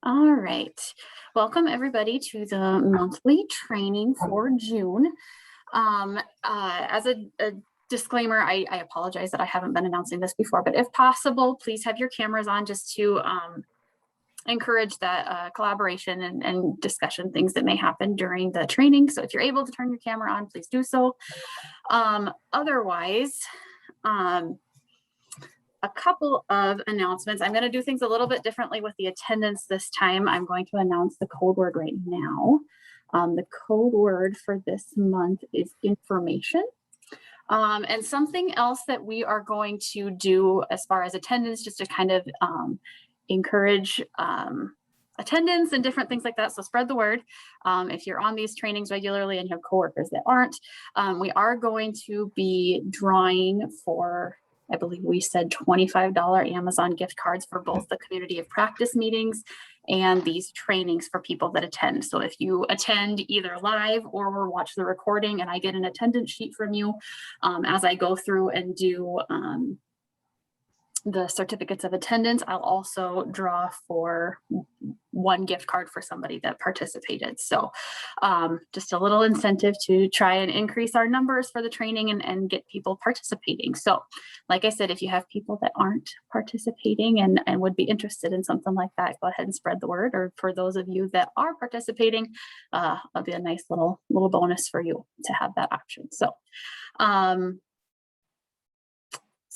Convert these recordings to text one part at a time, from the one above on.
All right. Welcome everybody to the monthly training for June. As a disclaimer, I apologize that I haven't been announcing this before, but if possible, please have your cameras on just to encourage that collaboration and discussion, things that may happen during the training. So if you're able to turn your camera on, please do so. Otherwise, a couple of announcements. I'm going to do things a little bit differently with the attendance this time. I'm going to announce the code word right now. The code word for this month is information. And something else that we are going to do as far as attendance, just to kind of encourage attendance and different things like that. So spread the word. If you're on these trainings regularly and you have coworkers that aren't, we are going to be drawing for, I believe we said $25 Amazon gift cards for both the community of practice meetings and these trainings for people that attend. So if you attend either live or watch the recording and I get an attendance sheet from you as I go through and do the certificates of attendance, I'll also draw for one gift card for somebody that participated. So just a little incentive to try and increase our numbers for the training and get people participating. So like I said, if you have people that aren't participating and would be interested in something like that, go ahead and spread the word. Or for those of you that are participating, it'll be a nice little bonus for you to have that option.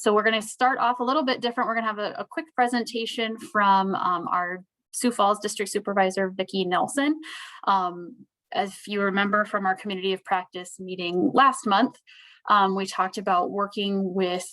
So we're going to start off a little bit different. We're going to have a quick presentation from our Sioux Falls District Supervisor, Vicki Nelson. If you remember from our community of practice meeting last month, we talked about working with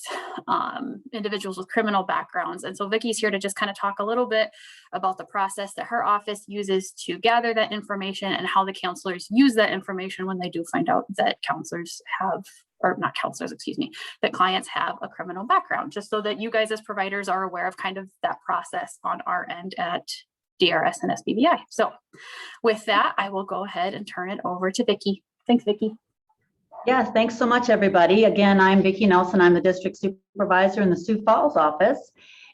individuals with criminal backgrounds. And so Vicki's here to just kind of talk a little bit about the process that her office uses to gather that information and how the counselors use that information when they do find out that counselors have, or not counselors, excuse me, that clients have a criminal background, just so that you guys as providers are aware of kind of that process on our end at DRS and SBVI. So with that, I will go ahead and turn it over to Vicki. Thanks, Vicki. Yes, thanks so much, everybody. Again, I'm Vicki Nelson. I'm the district supervisor in the Sioux Falls office.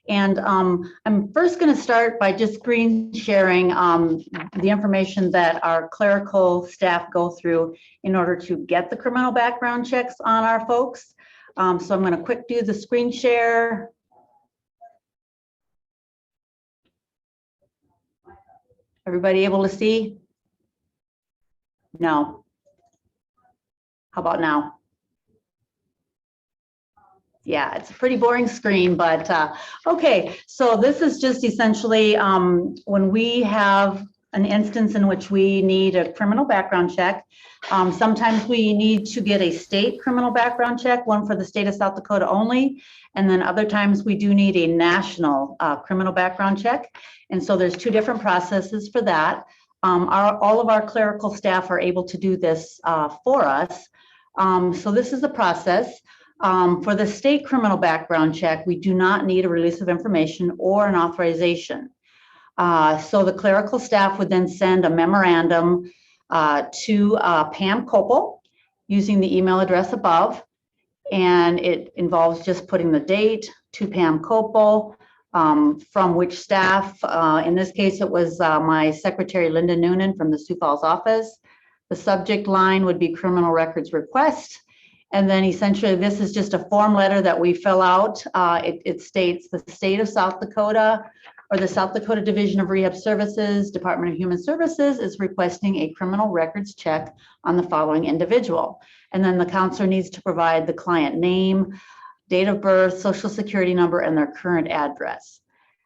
And I'm first going to start by just screen sharing the information that our clerical staff go through in order to get the criminal background checks on our folks. So I'm going to quick do the screen share. Everybody able to see? No. How about now? Yeah, it's a pretty boring screen, but okay. So this is just essentially when we have an instance in which we need a criminal background check. Sometimes we need to get a state criminal background check, one for the state of South Dakota only. And then other times we do need a national criminal background check. And so there's two different processes for that. All of our clerical staff are able to do this for us. So this is the process. For the state criminal background check, we do not need a release of information or an authorization. So the clerical staff would then send a memorandum to Pam Copel using the email address above. And it involves just putting the date to Pam Copel, from which staff, in this case, it was my secretary, Linda Noonan from the Sioux Falls office. The subject line would be criminal records request. And then essentially this is just a form letter that we fill out. It states the state of South Dakota or the South Dakota Division of Rehab Services, Department of Human Services is requesting a criminal records check on the following individual. And then the counselor needs to provide the client name, date of birth, social security number, and their current address.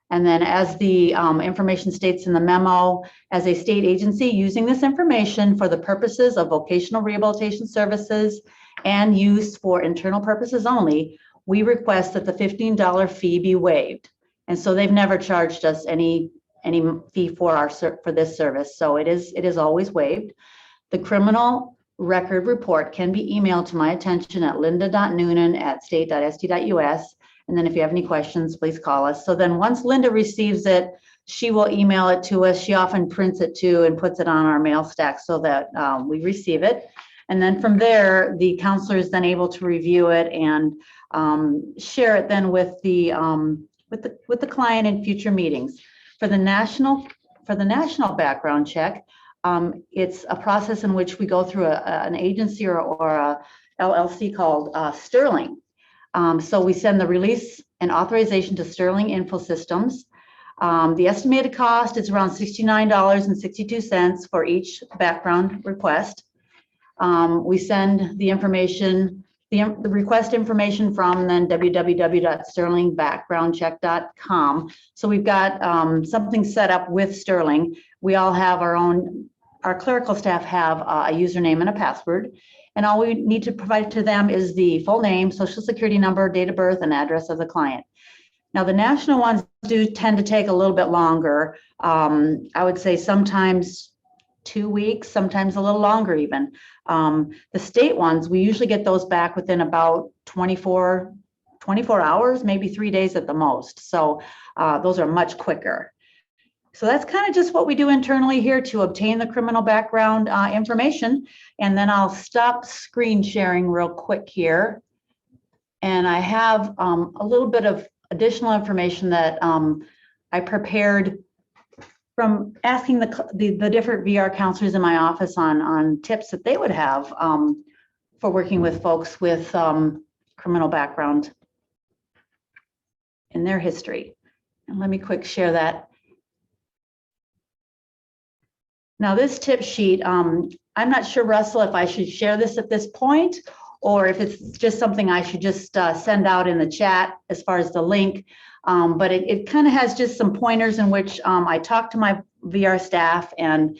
And then as the information states in the memo, as a state agency using this information for the purposes of vocational rehabilitation services and use for internal purposes only, we request that the $15 fee be waived. And so they've never charged us any fee for this service. So it is always waived. The criminal record report can be emailed to my attention at linda.noonan@state.st.us. And then if you have any questions, please call us. So then once Linda receives it, she will email it to us. She often prints it too and puts it on our mail stack so that we receive it. And then from there, the counselor is then able to review it and share it then with the client in future meetings. For the national for the national background check, it's a process in which we go through an agency or a LLC called Sterling. So we send the release and authorization to Sterling Info Systems. The estimated cost is around $69.62 for each background request. We send the information, the request information from then www.sterlingbackgroundcheck.com. So we've got something set up with Sterling. We all have our clerical staff have a username and a password. And all we need to provide to them is the full name, social security number, date of birth, and address of the client. Now, the national ones do tend to take a little bit longer. I would say sometimes 2 weeks, sometimes a little longer even. The state ones, we usually get those back within about 24 hours, maybe 3 days at the most. So those are much quicker. So that's kind of just what we do internally here to obtain the criminal background information. And then I'll stop screen sharing real quick here. And I have a little bit of additional information that I prepared from asking the different VR counselors in my office on tips that they would have for working with folks with criminal background in their history. And let me quick share that. Now this tip sheet, I'm not sure, Russell, if I should share this at this point or if it's just something I should just send out in the chat as far as the link. But it kind of has just some pointers in which I talked to my VR staff and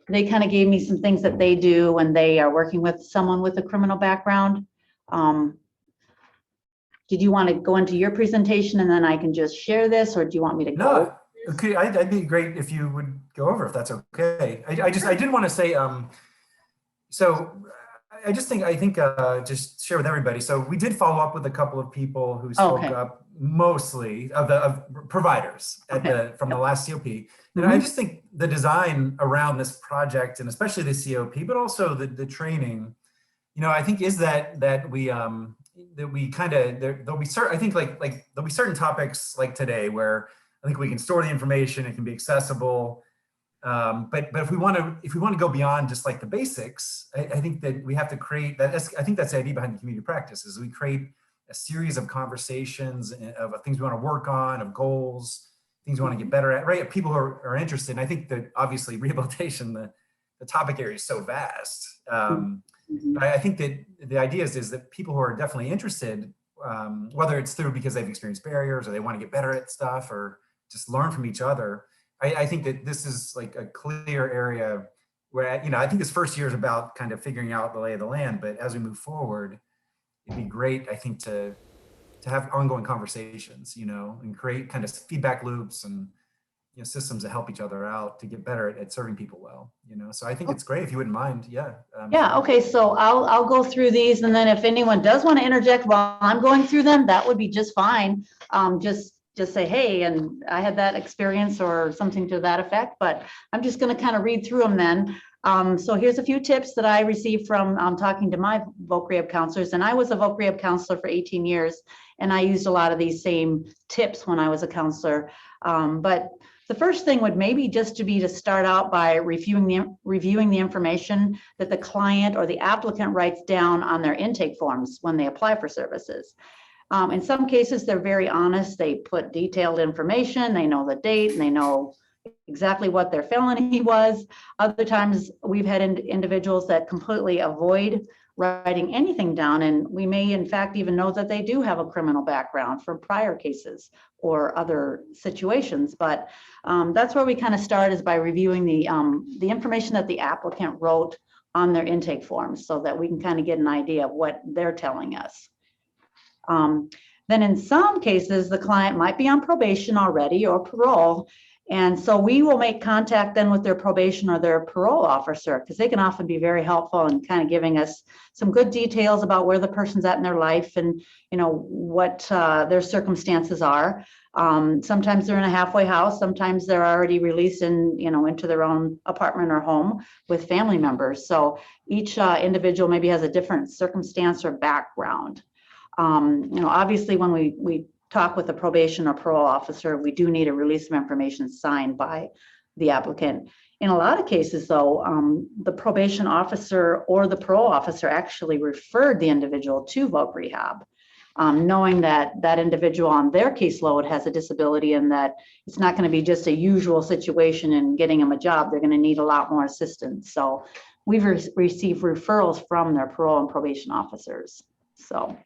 they kind of gave me some things that they do when they are working with someone with a criminal background. Did you want to go into your presentation and then I can just share this, or do you want me to go? No, okay, I'd be great if you would go over, if that's okay. I did want to say, so I think just share with everybody. So we did follow up with a couple of people who spoke up, mostly of providers at from the last COP. And I just think the design around this project, and especially the COP, but also the training, I think is that we kind of, there'll be certain, I think there'll be certain topics like today where I think we can store the information, it can be accessible. But if we want to go beyond just like the basics, I think that we have to create that. I think that's the idea behind the community practice, is we create a series of conversations of things we want to work on, of goals, things we want to get better at, right? People who are interested. And I think that obviously rehabilitation, the topic area is so vast. But I think that the idea is that people who are definitely interested, whether it's through because they've experienced barriers or they want to get better at stuff or just learn from each other, I think that this is like a clear area where, I think this first year is about kind of figuring out the lay of the land, but as we move forward, it'd be great, I think, to have ongoing conversations, and create kind of feedback loops and systems that help each other out to get better at serving people well, So I think it's great if you wouldn't mind. Yeah. Yeah. Okay. So I'll go through these, and then if anyone does want to interject while I'm going through them, that would be just fine. Just say, hey, and I had that experience or something to that effect, but I'm just going to kind of read through them then. So here's a few tips that I received from talking to my voc rehab counselors, and I was a voc rehab counselor for 18 years, and I used a lot of these same tips when I was a counselor. But the first thing would maybe just to start out by reviewing the information that the client or the applicant writes down on their intake forms when they apply for services. In some cases, they're very honest. They put detailed information. They know the date and they know exactly what their felony was. Other times we've had individuals that completely avoid writing anything down. And we may in fact even know that they do have a criminal background from prior cases or other situations. But that's where we kind of start, is by reviewing the information that the applicant wrote on their intake forms so that we can kind of get an idea of what they're telling us. Then in some cases, the client might be on probation already or parole. And so we will make contact then with their probation or their parole officer, because they can often be very helpful in kind of giving us some good details about where the person's at in their life and, what their circumstances are. Sometimes they're in a halfway house. Sometimes they're already released into their own apartment or home with family members. So each individual maybe has a different circumstance or background. Obviously when we talk with the probation or parole officer, we do need a release of information signed by the applicant. In a lot of cases, though, the probation officer or the parole officer actually referred the individual to voc rehab, knowing that that individual on their caseload has a disability and that it's not going to be just a usual situation in getting them a job. They're going to need a lot more assistance. So we've received referrals from their parole and probation officers. So,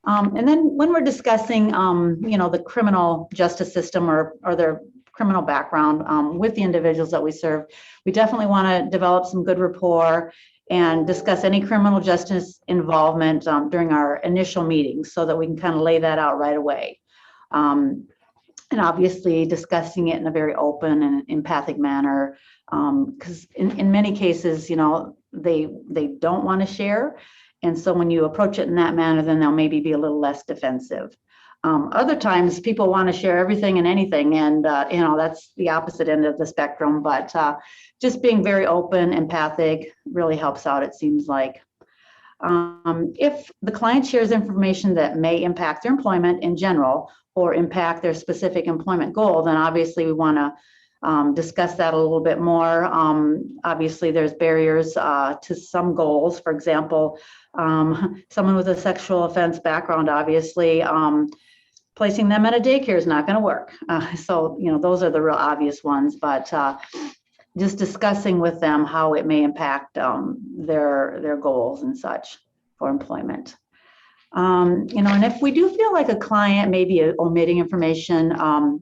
and then when we're discussing, the criminal justice system or their criminal background with the individuals that we serve, we definitely want to develop some good rapport and discuss any criminal justice involvement during our initial meetings so that we can kind of lay that out right away. And obviously discussing it in a very open and empathic manner, because in many cases, they don't want to share. And so when you approach it in that manner, then they'll maybe be a little less defensive. Other times people want to share everything and anything, and that's the opposite end of the spectrum, but just being very open, empathic really helps out, it seems like. If the client shares information that may impact their employment in general or impact their specific employment goal, then obviously we want to discuss that a little bit more. Obviously, there's barriers to some goals. For example, someone with a sexual offense background, obviously, placing them at a daycare is not going to work. So, those are the real obvious ones, but just discussing with them how it may impact their goals and such for employment. And if we do feel like a client may be omitting information,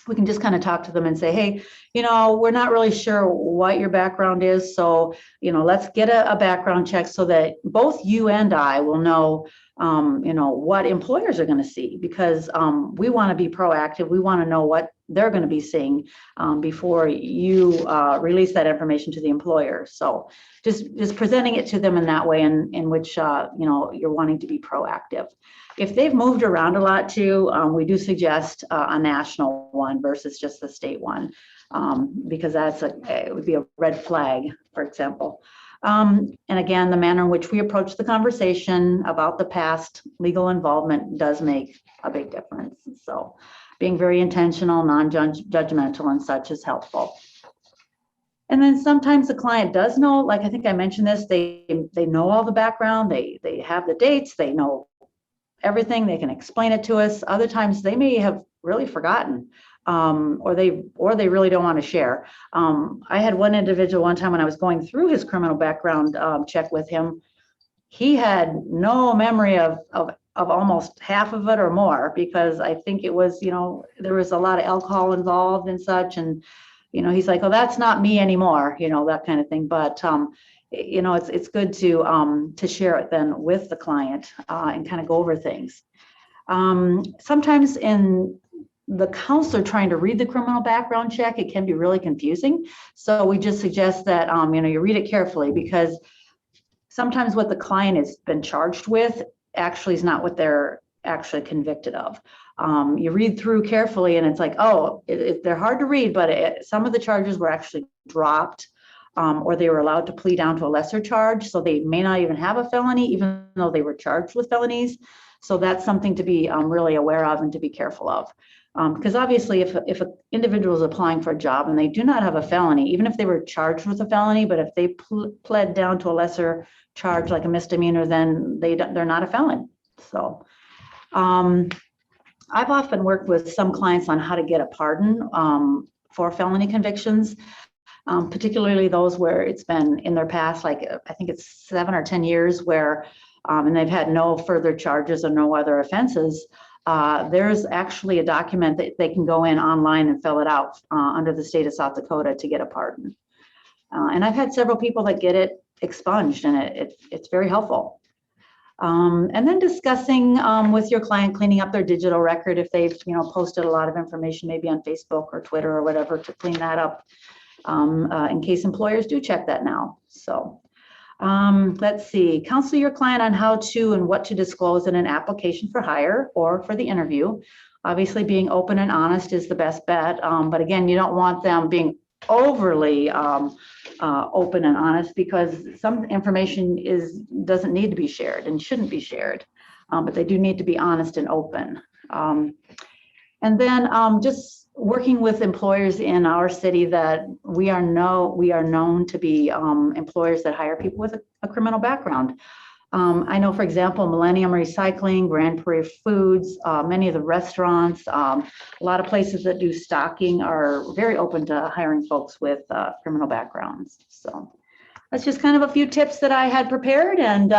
we can just kind of talk to them and say, hey, we're not really sure what your background is. So, let's get a background check so that both you and I will know, what employers are going to see, because we want to be proactive. We want to know what they're going to be seeing before you release that information to the employer. So just presenting it to them in that way in which, you're wanting to be proactive. If they've moved around a lot too, we do suggest a national one versus just the state one, because it would be a red flag, for example. And again, the manner in which we approach the conversation about the past legal involvement does make a big difference. So being very intentional, non-judgmental and such is helpful. And then sometimes the client does know, like I think I mentioned this, they know all the background, they have the dates, they know everything, they can explain it to us. Other times they may have really forgotten, or they really don't want to share. I had one individual one time when I was going through his criminal background check with him. He had no memory of almost half of it or more, because I think it was, there was a lot of alcohol involved and such. And, he's like, oh, that's not me anymore, that kind of thing. But, it's good to share it then with the client and kind of go over things. Sometimes in the counselor trying to read the criminal background check, it can be really confusing. So we just suggest that, you read it carefully, because sometimes what the client has been charged with actually is not what they're actually convicted of. You read through carefully and it's like, oh, they're hard to read, but some of the charges were actually dropped, or they were allowed to plead down to a lesser charge. So they may not even have a felony, even though they were charged with felonies. So that's something to be really aware of and to be careful of. Because obviously if an individual is applying for a job and they do not have a felony, even if they were charged with a felony, but if they pled down to a lesser charge like a misdemeanor, then they're not a felon. So I've often worked with some clients on how to get a pardon for felony convictions, particularly those where it's been in their past, like I think it's 7 or 10 years where, and they've had no further charges or no other offenses. There's actually a document that they can go in online and fill it out under the state of South Dakota to get a pardon. And I've had several people that get it expunged, and it's very helpful. And then discussing with your client, cleaning up their digital record if they've posted a lot of information, maybe on Facebook or Twitter or whatever, to clean that up in case employers do check that now. So let's see, counsel your client on how to and what to disclose in an application for hire or for the interview. Obviously, being open and honest is the best bet. But again, you don't want them being overly open and honest, because some information doesn't need to be shared and shouldn't be shared, but they do need to be honest and open. And then just working with employers in our city that we are known to be employers that hire people with a criminal background. I know, for example, Millennium Recycling, Grand Prairie Foods, many of the restaurants, a lot of places that do stocking are very open to hiring folks with criminal backgrounds. So that's just kind of a few tips that I had prepared. And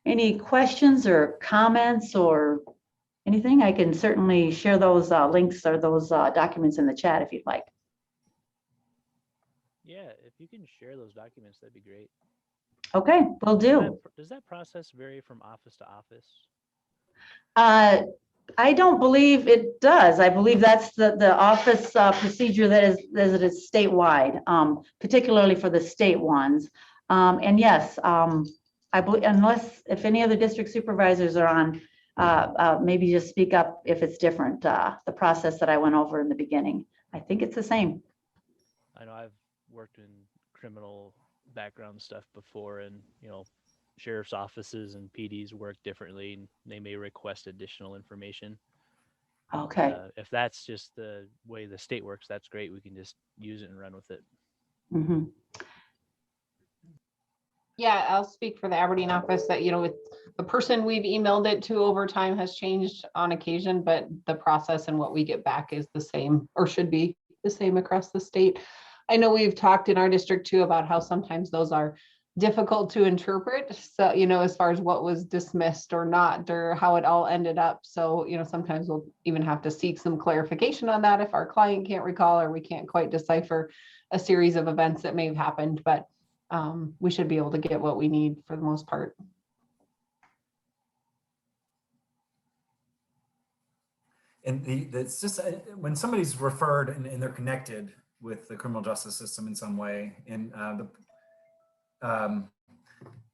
any questions or comments or anything, I can certainly share those links or those documents in the chat if you'd like. Yeah, if you can share those documents, that'd be great. Okay, will do. Does that process vary from office to office? I don't believe it does. I believe that's the office procedure that is statewide, particularly for the state ones. And yes, I believe, unless if any other district supervisors are on, maybe just speak up if it's different, the process that I went over in the beginning. I think it's the same. I know I've worked in criminal background stuff before, and sheriff's offices and PDs work differently, and they may request additional information. Okay. If that's just the way the state works, that's great. We can just use it and run with it. Mm-hmm. Yeah, I'll speak for the Aberdeen office that, with the person we've emailed it to over time has changed on occasion, but the process and what we get back is the same, or should be the same across the state. I know we've talked in our district too about how sometimes those are difficult to interpret. So, as far as what was dismissed or not, or how it all ended up. So, sometimes we'll even have to seek some clarification on that if our client can't recall, or we can't quite decipher a series of events that may have happened, but we should be able to get what we need for the most part. And it's just when somebody's referred and they're connected with the criminal justice system in some way, and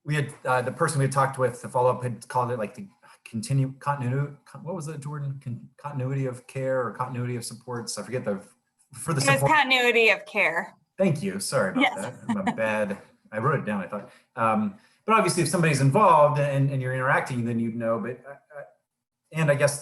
we had the person we had talked with, the follow-up had called it like the continuity. What was it, Jordan? Continuity of care or continuity of supports? I forget for the support. It was continuity of care. Thank you. Sorry about Yes. that. I'm a bad. I wrote it down, I thought. But obviously, if somebody's involved and you're interacting, then you'd know. But and I guess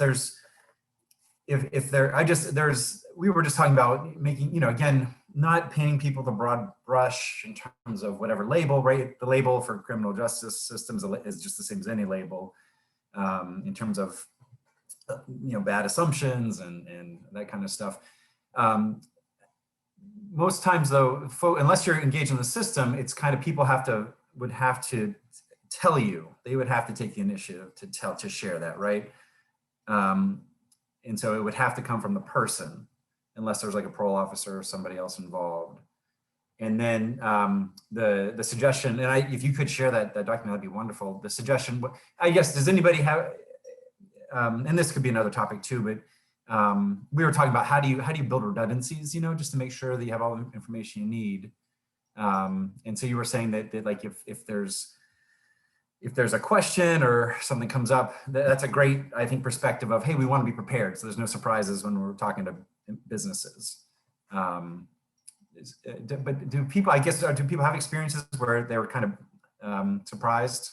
we were just talking about making, again, not painting people with a broad brush in terms of whatever label, right? The label for criminal justice systems is just the same as any label in terms of, bad assumptions and that kind of stuff. Most times though, unless you're engaged in the system, it's kind of people would have to tell you, they would have to take the initiative to share that, right? And so it would have to come from the person, unless there's like a parole officer or somebody else involved. And then the suggestion, and if you could share that document, that'd be wonderful. The suggestion, I guess, does anybody have, and this could be another topic too, but we were talking about how do you build redundancies, just to make sure that you have all the information you need. And so you were saying that like if there's a question or something comes up, that's a great, I think, perspective of, hey, we want to be prepared, so there's no surprises when we're talking to businesses. But do people have experiences where they were kind of surprised?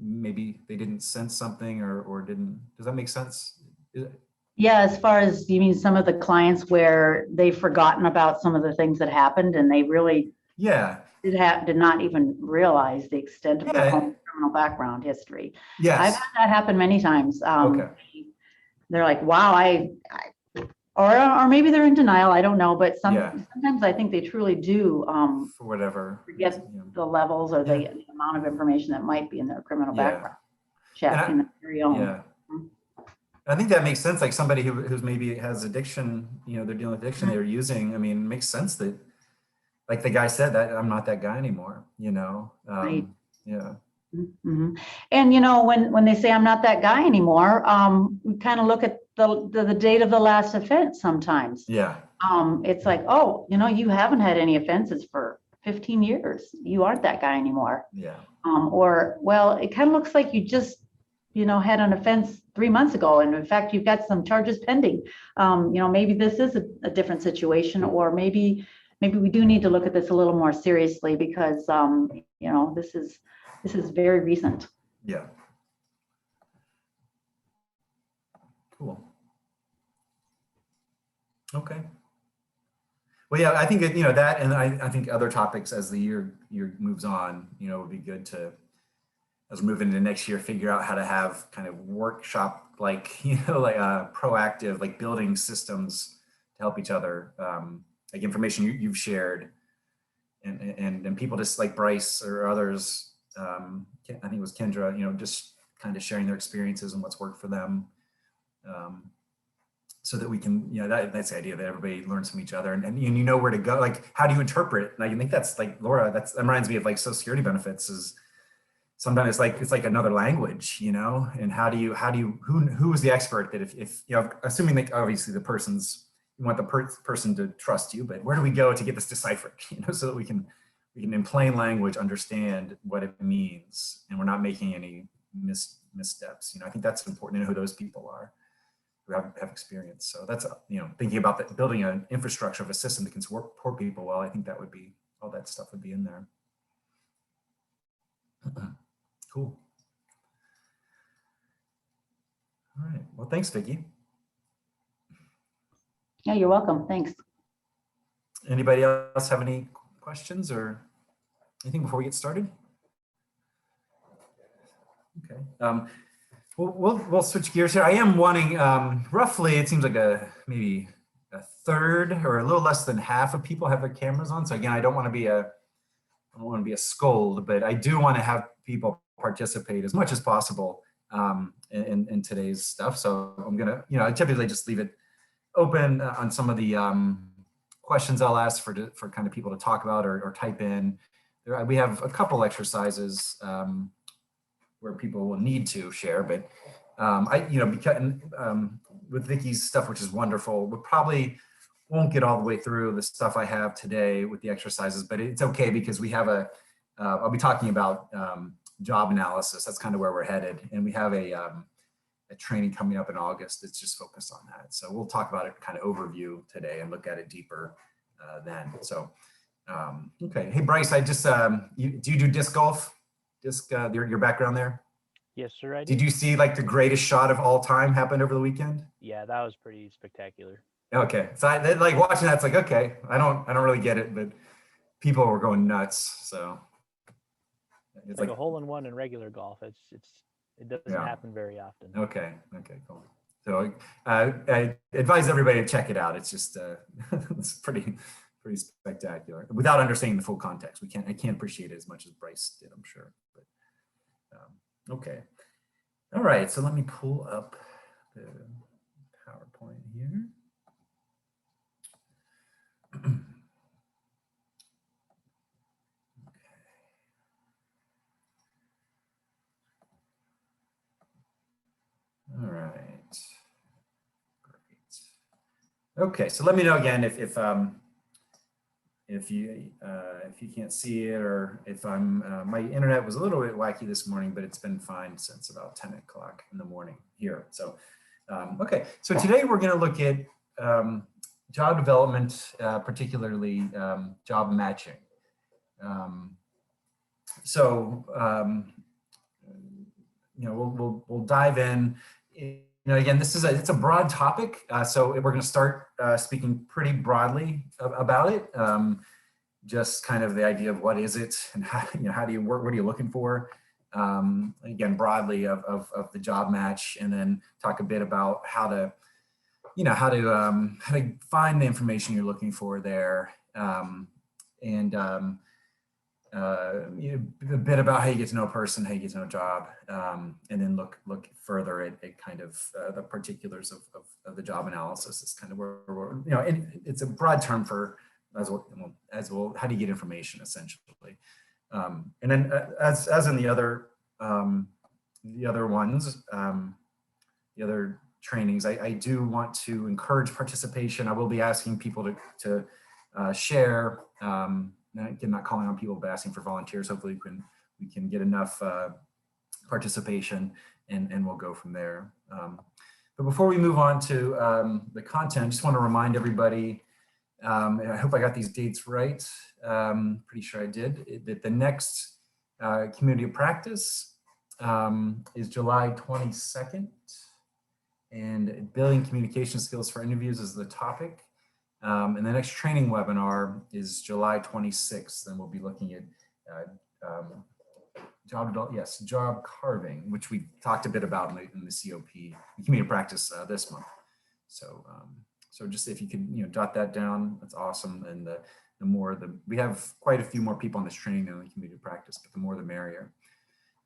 Maybe they didn't sense something or didn't. Does that make sense? Yeah, as far as you mean some of the clients where they've forgotten about some of the things that happened and they really did not even realize the extent of their own criminal background history. Yes. I've had that happen many times. Okay. They're like, wow, or maybe they're in denial, I don't know, but sometimes I think they truly do for whatever forget the levels or the amount of information that might be in their criminal background check in their very own. Yeah. I think that makes sense. Like somebody who's maybe has addiction, they're dealing with addiction, they're using, it makes sense that, like the guy said, that I'm not that guy anymore, Right. Yeah. Mm-hmm. And when they say I'm not that guy anymore, we kind of look at the date of the last offense sometimes. Yeah. It's like, oh, you haven't had any offenses for 15 years. You aren't that guy anymore. Yeah. Or, well, it kind of looks like you just, had an offense 3 months ago. And in fact, you've got some charges pending. Maybe this is a different situation, or maybe we do need to look at this a little more seriously because, this is very recent. Yeah. Cool. Okay. Well, yeah, I think that, you know, that, and I think other topics as the year moves on, you know, would be good to, as we move into next year, figure out how to have kind of workshop, like, you know, like proactive, like building systems to help each other, like information you've shared, and people just like Bryce or others, I think it was Kendra, you know, just kind of sharing their experiences and what's worked for them. So that we can, you know, that's the idea, that everybody learns from each other, and you know where to go. Like, how do you interpret? And I think that's like, Laura, that reminds me of like Social Security benefits. Is sometimes it's like another language, you know. And how do you who is the expert that if you know, assuming that obviously the you want the person to trust you, but where do we go to get this deciphered, you know, so that we can in plain language understand what it means, and we're not making any missteps. You know, I think that's important to know who those people are, who have experience. So that's, you know, thinking about that, building an infrastructure of a system that can support people well. I think that would be, all that stuff would be in there. Cool. All right. Well, thanks, Vicki. Yeah, you're welcome. Thanks. Anybody else have any questions or anything before we get started? Okay. We'll switch gears here. I am wanting, roughly, it seems like maybe a third or a little less than half of people have their cameras on. So again, I don't want to be a scold, but I do want to have people participate as much as possible in today's stuff. So I'm gonna, you know, I typically just leave it open on some of the questions I'll ask for kind of people to talk about or type in. We have a couple exercises where people will need to share, but you know, because with Vicki's stuff, which is wonderful, we probably won't get all the way through the stuff I have today with the exercises, but it's okay because we have I'll be talking about job analysis. That's kind of where we're headed, and we have a training coming up in August that's just focused on that. So we'll talk about it kind of overview today and look at it deeper then. So okay, hey Bryce, I just do you do disc golf? Your background there? Yes, sir, I did. Did you see like the greatest shot of all time happened over the weekend? Yeah, that was pretty spectacular. Okay, so like watching that's like, okay, I don't really get it, but people were going nuts. So It's like a hole-in-one in regular golf. It doesn't happen very often. Okay, cool. So I advise everybody to check it out. It's just it's pretty spectacular without understanding the full context. I can't appreciate it as much as Bryce did, I'm sure. But okay, all right. So let me pull up the PowerPoint here. All right. Great. Okay, so let me know again if you can't see it, or if my internet was a little bit wacky this morning, but it's been fine since about 10 o'clock in the morning here. So okay, so today we're going to look at job development, particularly job matching. You know, we'll dive in. You know, again, it's a broad topic, so we're going to start speaking pretty broadly about it. Just kind of the idea of what is it, and how do you work? What are you looking for? Again, broadly of the job match, and then talk a bit about how to find the information you're looking for there, and a bit about how you get to know a person, how you get to know a job, and then look further at kind of the particulars of the job analysis. Is kind of where we're, you know, and it's a broad term for as well how do you get information essentially, and then as in the other ones, the other trainings, I do want to encourage participation. I will be asking people to share. Again, not calling on people, but asking for volunteers. Hopefully we can get enough participation, and we'll go from there. But before we move on to the content, I just want to remind everybody, and I hope I got these dates right. Pretty sure I did, that the next community of practice is July 22nd. and building communication skills for interviews is the topic. And the next training webinar is July 26th, and we'll be looking at job carving, which we talked a bit about in the COP, the community practice this month. So, so just if you could, jot that down, that's awesome. And we have quite a few more people on this training than the community practice, but the more the merrier.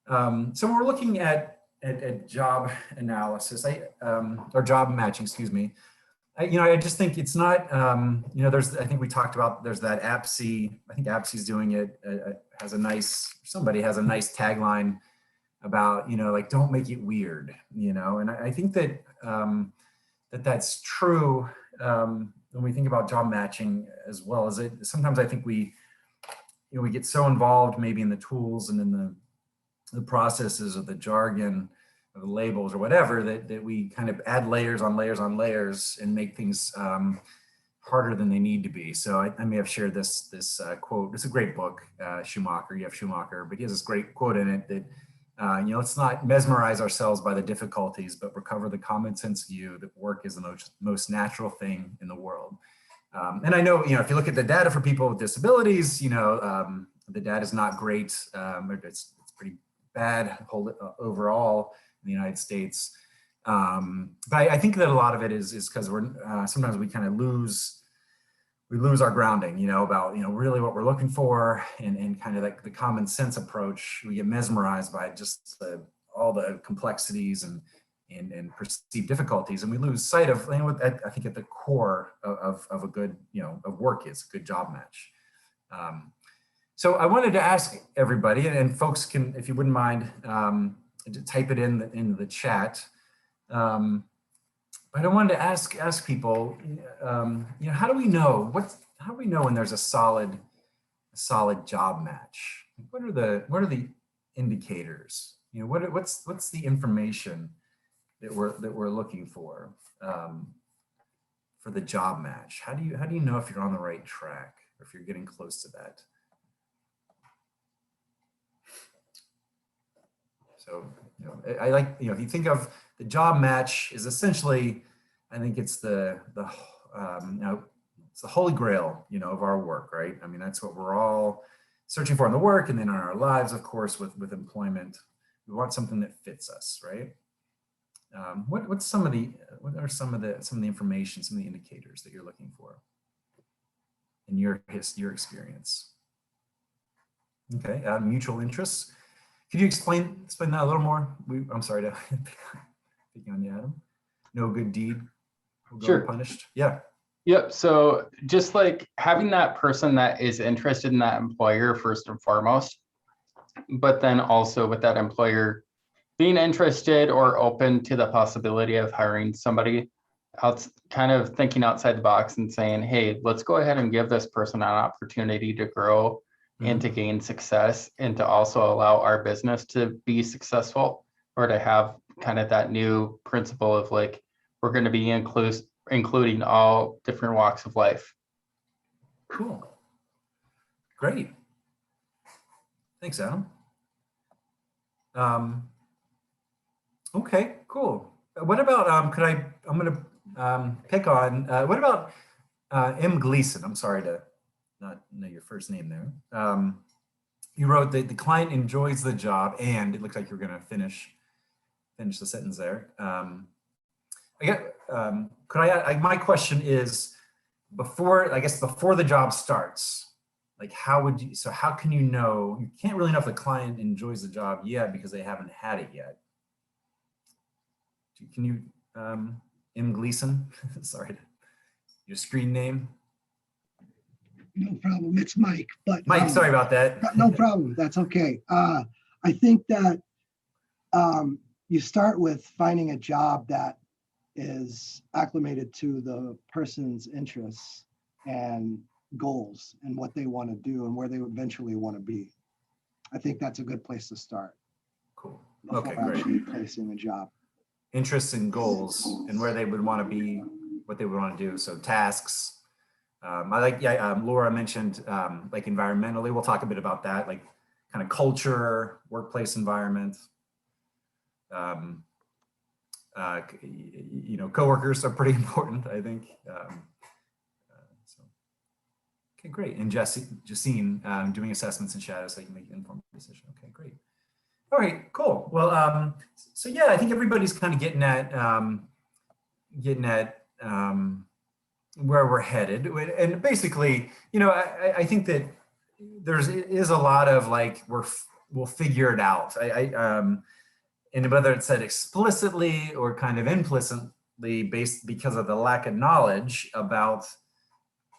So we're looking at job analysis, or job matching, excuse me. I just think it's not, I think we talked about, there's that AppSy, I think AppSy's doing it, somebody has a nice tagline about, like, don't make it weird, and I think that, that's true when we think about job matching as well as sometimes I think we get so involved maybe in the tools and in the processes of the jargon of the labels or whatever that we kind of add layers on layers on layers and make things harder than they need to be. So I may have shared this quote. It's a great book, Schumacher, but he has this great quote in it that let's not mesmerize ourselves by the difficulties, but recover the common sense view that work is the most natural thing in the world. And I know, if you look at the data for people with disabilities, the data is not great. It's pretty bad overall in the United States. But I think that a lot of it is because sometimes we kind of lose our grounding, about, really what we're looking for and kind of like the common sense approach. We get mesmerized by just all the complexities and perceived difficulties. And we lose sight of, I think at the core of a good, of work is a good job match. So I wanted to ask everybody, and folks can, if you wouldn't mind, type it in the chat. But I wanted to ask people, how do we know when there's a solid job match? What are the indicators? What's the information that we're looking for the job match? How do you know if you're on the right track or if you're getting close to that? So, I like, if you think of the job match is essentially, I think it's it's the holy grail, of our work, right? I mean, that's what we're all searching for in the work, and then in our lives, of course, with employment. We want something that fits us, right? What are some of the information, some of the indicators that you're looking for in your experience? Okay, mutual interests. Could you explain that a little more? I'm sorry to pick on you, Adam. No good deed will go unpunished. Yeah. Yep. So just like having that person that is interested in that employer first and foremost, but then also with that employer being interested or open to the possibility of hiring somebody else, kind of thinking outside the box and saying, hey, let's go ahead and give this person an opportunity to grow and to gain success, and to also allow our business to be successful, or to have kind of that new principle of like, we're going to be including all different walks of life. Cool. Great. Thanks, Adam. Okay, cool. What about, I'm going to pick on, what about M. Gleason? I'm sorry to not know your first name there. You wrote that the client enjoys the job, and it looks like you're going to finish the sentence there. My question is, before the job starts, like how can you know? You can't really know if the client enjoys the job yet because they haven't had it yet. Can you, M. Gleason? Sorry, your screen name. No problem. It's Mike. But Mike, sorry about that. No problem. That's okay. I think that you start with finding a job that is acclimated to the person's interests and goals and what they want to do and where they eventually want to be. I think that's a good place to start. Cool. Before Okay, great. actually placing a job. Interests and goals and where they would want to be, what they would want to do. So tasks. Laura mentioned like environmentally. We'll talk a bit about that, like kind of culture, workplace environment. You know, coworkers are pretty important, I think. So. Okay, great. And Justine, doing assessments and shadows so you can make an informed decision. Okay, great. All right, cool. Well, so yeah, I think everybody's kind of getting at where we're headed. And basically, you know, I think that is a lot of like, we'll figure it out. And whether it's said explicitly or kind of implicitly because of the lack of knowledge about,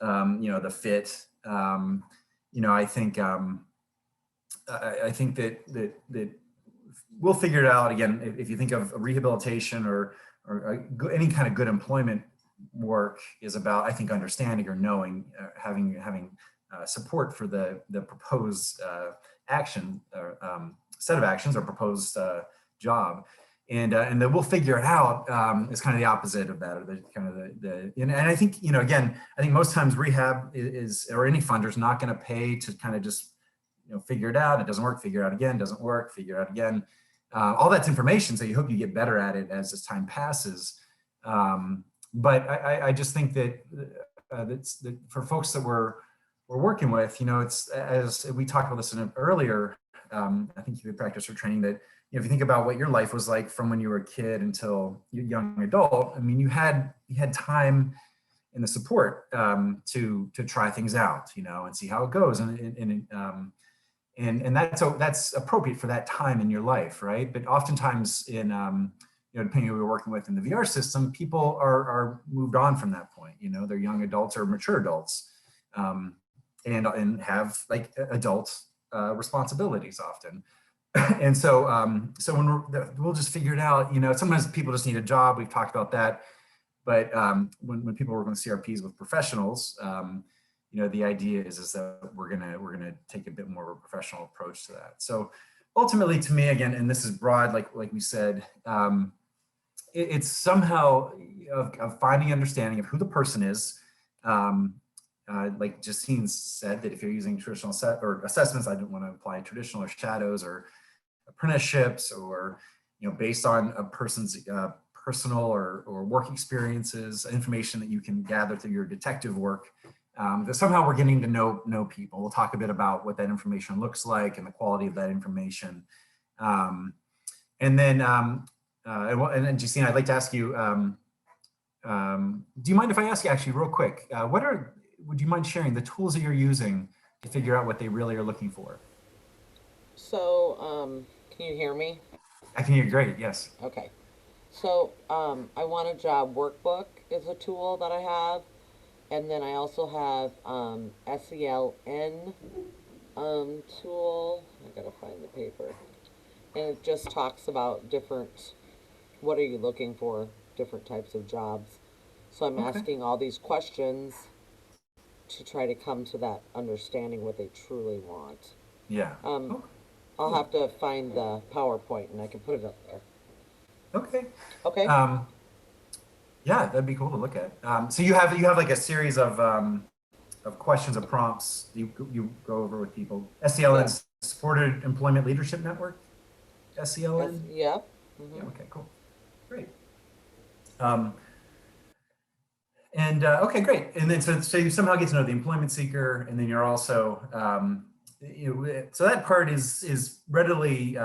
you know, the fit, you know, I think that we'll figure it out. Again, if you think of rehabilitation or any kind of good employment work is about, I think, understanding or knowing, having support for the proposed action or set of actions or proposed job, and then we'll figure it out is kind of the opposite of that, or the kind of and I think, you know, again, I think most times rehab is or any funder is not going to pay to kind of just, you know, figure it out. It doesn't work, figure it out again, doesn't work, figure it out again. All that's information, so you hope you get better at it as time passes. But I just think that that for folks that we're working with, you know, it's, as we talked about this earlier, I think you did practice or training, that, you know, if you think about what your life was like from when you were a kid until you're a young adult, I mean, you had time and the support to try things out, you know, and see how it goes, and that's appropriate for that time in your life, right? But oftentimes in you know, depending on who we're working with in the VR system, people are moved on from that point. You know, they're young adults or mature adults, and have like adult responsibilities often. And so so when we'll just figure it out. You know, sometimes people just need a job. We've talked about that. But when people work on CRPs with professionals, you know, the idea is that we're gonna take a bit more of a professional approach to that. So ultimately, to me, again, and this is broad, like we said, it's somehow of finding understanding of who the person is. Like Justine said, that if you're using traditional assessments, I don't want to apply traditional or shadows or apprenticeships, or, you know, based on a person's personal or work experiences, information that you can gather through your detective work. That somehow we're getting to know people. We'll talk a bit about what that information looks like and the quality of that information. And then, and then Justine, I'd like to ask you, do you mind if I ask you actually real quick, would you mind sharing the tools that you're using to figure out what they really are looking for? So, can you hear me? I can hear you great, yes. Okay. So, I want a job workbook is a tool that I have. And then I also have SELN tool. I gotta find the paper. And it just talks about what are you looking for, different types of jobs. So I'm asking all these questions to try to come to that understanding what they truly want. Yeah. I'll have to find the PowerPoint and I can put it up there. Okay. Okay. Yeah, that'd be cool to look at. So you have like a series of questions or prompts you go over with people. SELN, Supported Employment Leadership Network. SELN. Yep. Mm-hmm. Yeah. Okay. Cool. Great. Okay, great. And then so you somehow get to know the employment seeker, and then you're also so that part is readily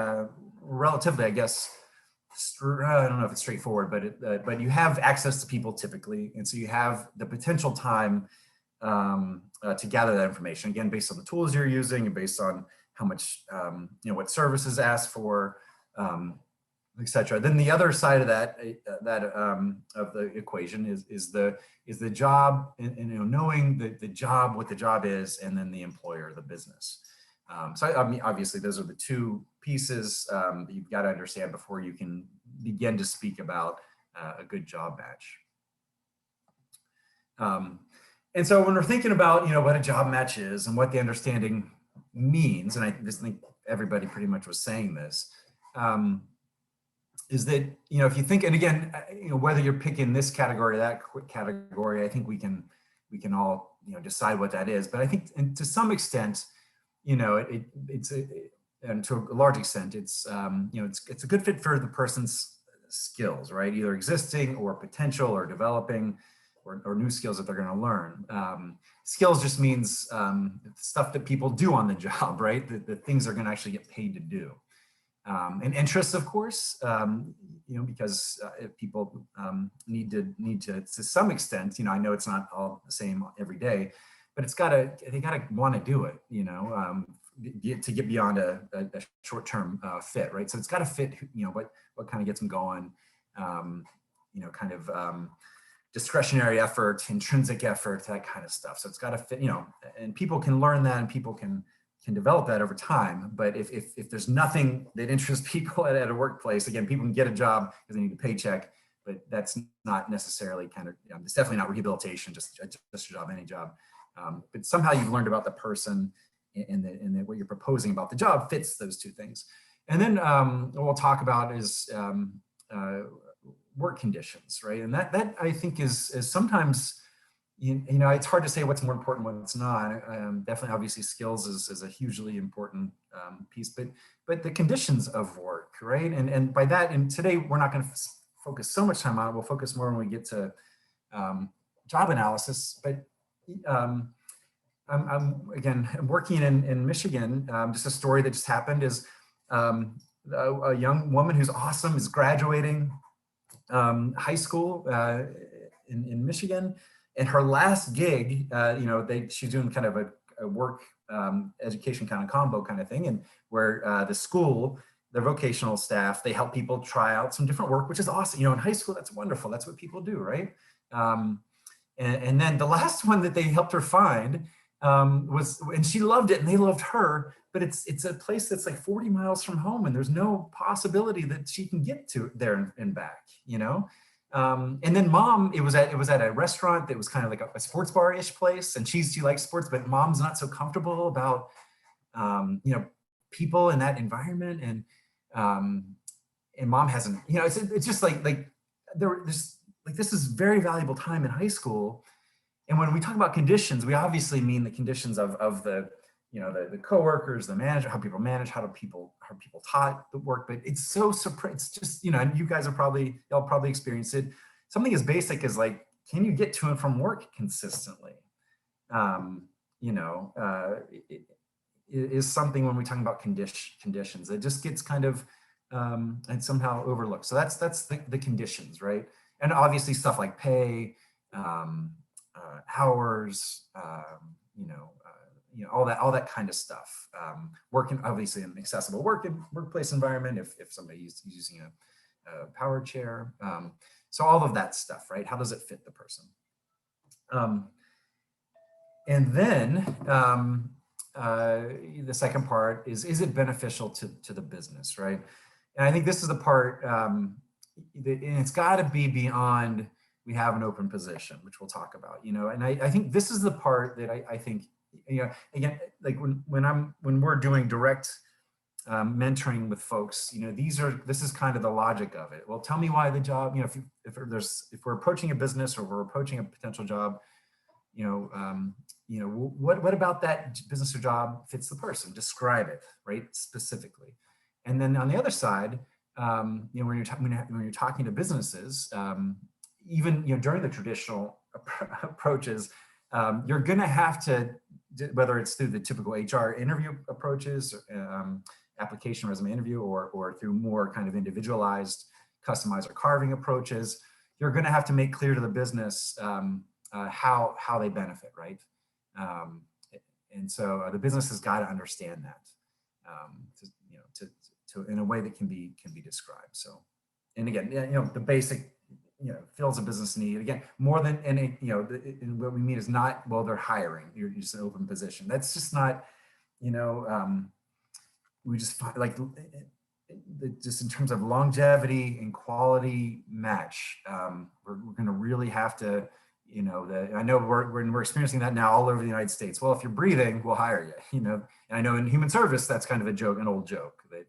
relatively, I guess. I don't know if it's straightforward, but you have access to people typically, and so you have the potential time to gather that information, again, based on the tools you're using and based on how much what services asked for, etc. Then the other side of that of the equation is the job, and knowing the job, what the job is, and then the employer, the business. So I mean, obviously, those are the two pieces that you've got to understand before you can begin to speak about a good job match. And so when we're thinking about what a job match is and what the understanding means, and I just think everybody pretty much was saying this, is that if you think, and again, whether you're picking this category or that category, I think we can all decide what that is. But I think, and to some extent, and to a large extent, it's it's a good fit for the person's skills, right? Either existing or potential or developing or new skills that they're going to learn. Skills just means stuff that people do on the job, right? The things they're going to actually get paid to do. And interests, of course, because if people need to some extent, I know it's not all the same every day, but they gotta want to do it, to get beyond a short-term fit, right? So it's got to fit, what kind of gets them going, kind of discretionary effort, intrinsic effort, that kind of stuff. So it's got to fit, and people can learn that, and people can develop that over time. But if there's nothing that interests people at a workplace, again, people can get a job because they need a paycheck, but that's not necessarily it's definitely not rehabilitation, just a job, any job. But somehow you've learned about the person, and what you're proposing about the job fits those two things. And then what we'll talk about is work conditions, right? And that I think is sometimes, it's hard to say what's more important, what's not. Definitely, obviously, skills is a hugely important piece, but the conditions of work, right? And by that, and today we're not going to focus so much time on it. We'll focus more when we get to job analysis. But I'm working in Michigan. Just a story that just happened is a young woman who's awesome is graduating high school in Michigan. And her last gig, she's doing kind of a work education kind of combo kind of thing, and where the school, the vocational staff, they help people try out some different work, which is awesome. In high school, that's wonderful. That's what people do, right? And then the last one that they helped her find and she loved it, and they loved her, but it's a place that's like 40 miles from home, and there's no possibility that she can get to there and back, and then mom, it was at a restaurant that was kind of like a sports bar-ish place, and she likes sports, but mom's not so comfortable about people in that environment, and mom hasn't, it's just like this is very valuable time in high school. And when we talk about conditions, we obviously mean the conditions of the the coworkers, the manager, how people manage, how people taught the work. But it's it's just, and you guys y'all probably experienced it. Something as basic as like, can you get to and from work consistently? It is something when we're talking about conditions, it just gets kind of and somehow overlooked. So that's the conditions, right? And obviously stuff like pay, hours, all that kind of stuff. Working obviously in an accessible workplace environment. If somebody's using a power chair, so all of that stuff, right? How does it fit the person? And then the second part is it beneficial to the business, right? And I think this is the part, and it's got to be beyond. We have an open position, which we'll talk about, and I think this is the part that I think, again, like when we're doing direct mentoring with folks, this is kind of the logic of it. Well, tell me why the job, if we're approaching a business or we're approaching a potential job, what about that business or job fits the person? Describe it, right, specifically. And then on the other side, when you're talking to businesses, even during the traditional approaches, you're going to have to, whether it's through the typical HR interview approaches, application resume interview, or through more kind of individualized, customized or carving approaches, you're going to have to make clear to the business how they benefit, right? And so the business has got to understand that, to in a way that can be described. So, and again, the basic, fills a business need. Again, more than any, what we mean is not, well, they're hiring, you're just an open position. That's just not, we just find like, just in terms of longevity and quality match, we're going to really have to, I know we're experiencing that now all over the United States. Well, if you're breathing, we'll hire you, and I know in human service, that's kind of a joke, an old joke that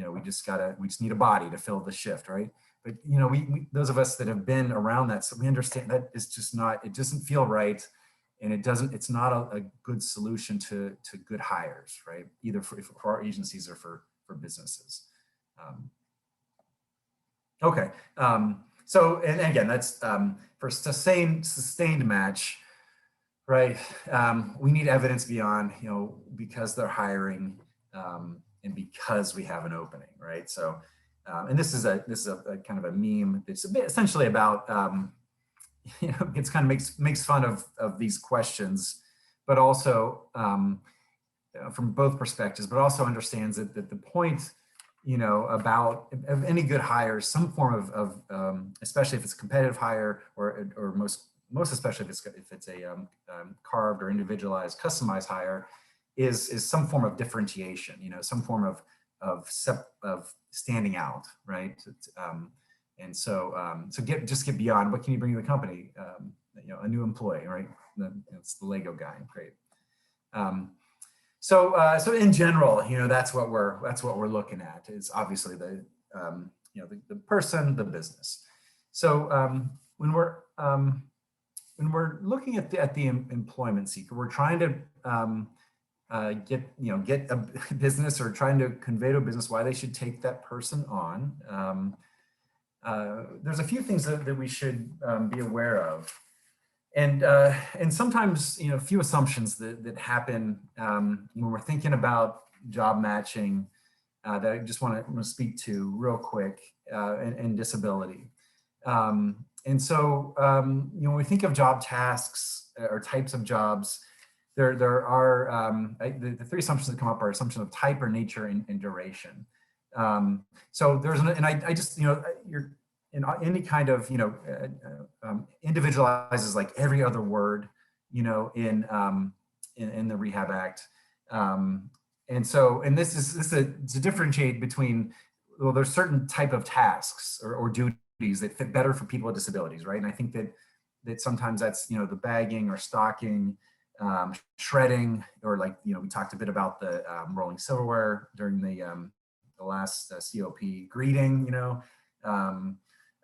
we just need a body to fill the shift, right? But we those of us that have been around that, so we understand that it's just not, it doesn't feel right, and it's not a good solution to good hires, right? Either for our agencies or for businesses. Okay. So, and again, that's for sustained match, right? We need evidence beyond, because they're hiring and because we have an opening, right? So, and this is a kind of a meme. It's a bit essentially about, it's kind of makes fun of these questions, but also from both perspectives, but also understands that the point, about of any good hire, some form of especially if it's a competitive hire, or most especially if it's a carved or individualized, customized hire, is some form of differentiation. Some form of standing out, right? And so just get beyond what can you bring to the company. A new employee, right? It's the Lego guy. Great. So in general, that's what we're looking at, is obviously the person, the business. So when we're looking at the employment seeker, we're trying to get a business, or trying to convey to a business why they should take that person on. There's a few things that we should be aware of. And sometimes, a few assumptions that happen when we're thinking about job matching that I just want to speak to real quick, and disability. And so, when we think of job tasks or types of jobs, there are the three assumptions that come up are assumption of type or nature and duration. So there's and I just you're in any kind of individualizes like every other word in the Rehab Act, and this is to differentiate between, well, there's certain type of tasks or duties that fit better for people with disabilities, right? And I think that sometimes that's the bagging or stocking, shredding, or we talked a bit about the rolling silverware during the last COP, greeting.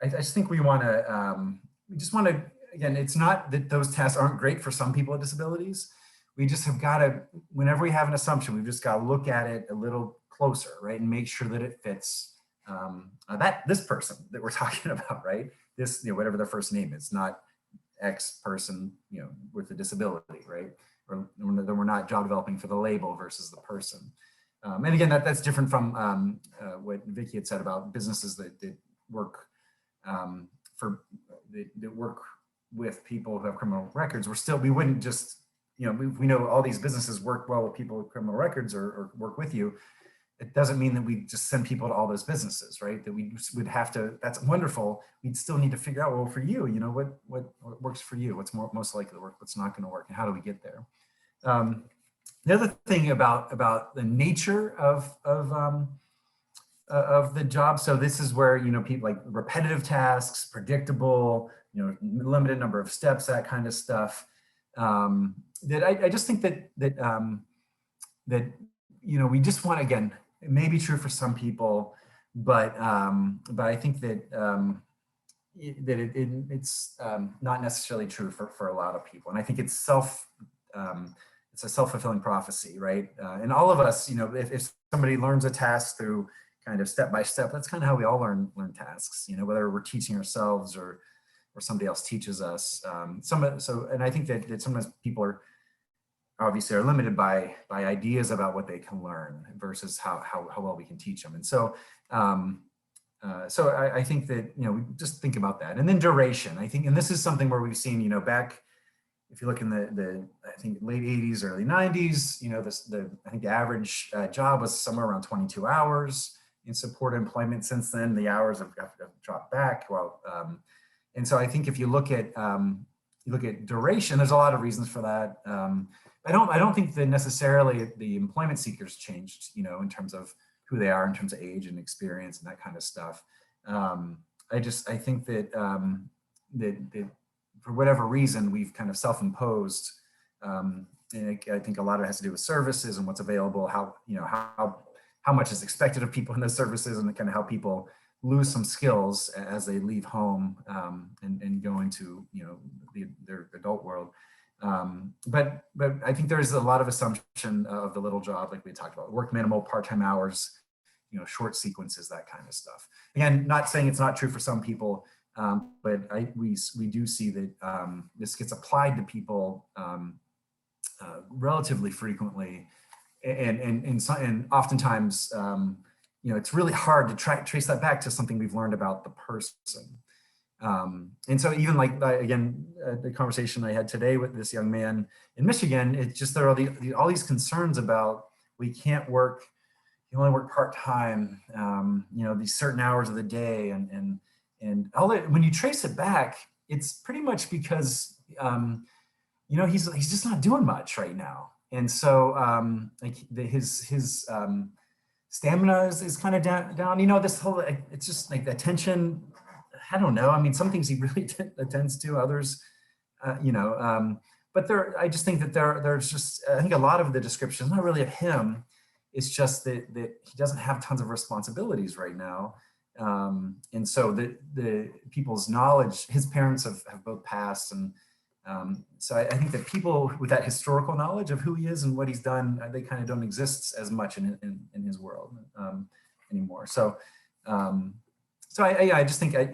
I just think we just want to, again, it's not that those tasks aren't great for some people with disabilities. We just have got to, whenever we have an assumption, we've just got to look at it a little closer, right? And make sure that it fits this person that we're talking about, right? This, whatever their first name is, not X person, with a disability, right? Or that we're not job developing for the label versus the person. And again, that's different from what Vicki had said about businesses that work that work with people who have criminal records. We wouldn't just, we know all these businesses work well with people with criminal records or work with you. It doesn't mean that we just send people to all those businesses, right? That we would have to, that's wonderful. We'd still need to figure out, well, for you, what works for you? What's most likely to work? What's not going to work? And how do we get there? The other thing about the nature of the job. So this is where, people like repetitive tasks, predictable, limited number of steps, that kind of stuff. That I just think that we just want, again, it may be true for some people, but I think that it's not necessarily true for a lot of people. And I think it's a self-fulfilling prophecy, right? And all of us, if somebody learns a task through kind of step by step, that's kind of how we all learn tasks, whether we're teaching ourselves or somebody else teaches us. And I think that sometimes people are obviously limited by ideas about what they can learn versus how well we can teach them. And so I think that, we just think about that. And then duration, I think, and this is something where we've seen, back, if you look in the I think late 80s, early 90s, I think the average job was somewhere around 22 hours in support employment. Since then, the hours have dropped back. Well, and so I think if you look at duration, there's a lot of reasons for that. I don't think that necessarily the employment seekers changed, in terms of who they are, in terms of age and experience and that kind of stuff. I think that that for whatever reason, we've kind of self-imposed. And I think a lot of it has to do with services and what's available, how much is expected of people in those services, and kind of how people lose some skills as they leave home and go into their adult world. But I think there's a lot of assumption of the little job, like we talked about, work minimal, part-time hours, short sequences, that kind of stuff. Again, not saying it's not true for some people, but we do see that this gets applied to people relatively frequently, and oftentimes, it's really hard to trace that back to something we've learned about the person. And so even like, again, the conversation I had today with this young man in Michigan, it's just there are all these concerns about you only work part-time, these certain hours of the day, and all that. When you trace it back, it's pretty much because, he's just not doing much right now. And so his stamina is kind of down, this whole, it's just like attention. I don't know. I mean, some things he really attends to, others, but I just think that there's just, I think a lot of the description, not really of him, it's just that he doesn't have tons of responsibilities right now. And so the people's knowledge, his parents have both passed. And so I think that people with that historical knowledge of who he is and what he's done, they kind of don't exist as much in his world anymore. So, I just think, I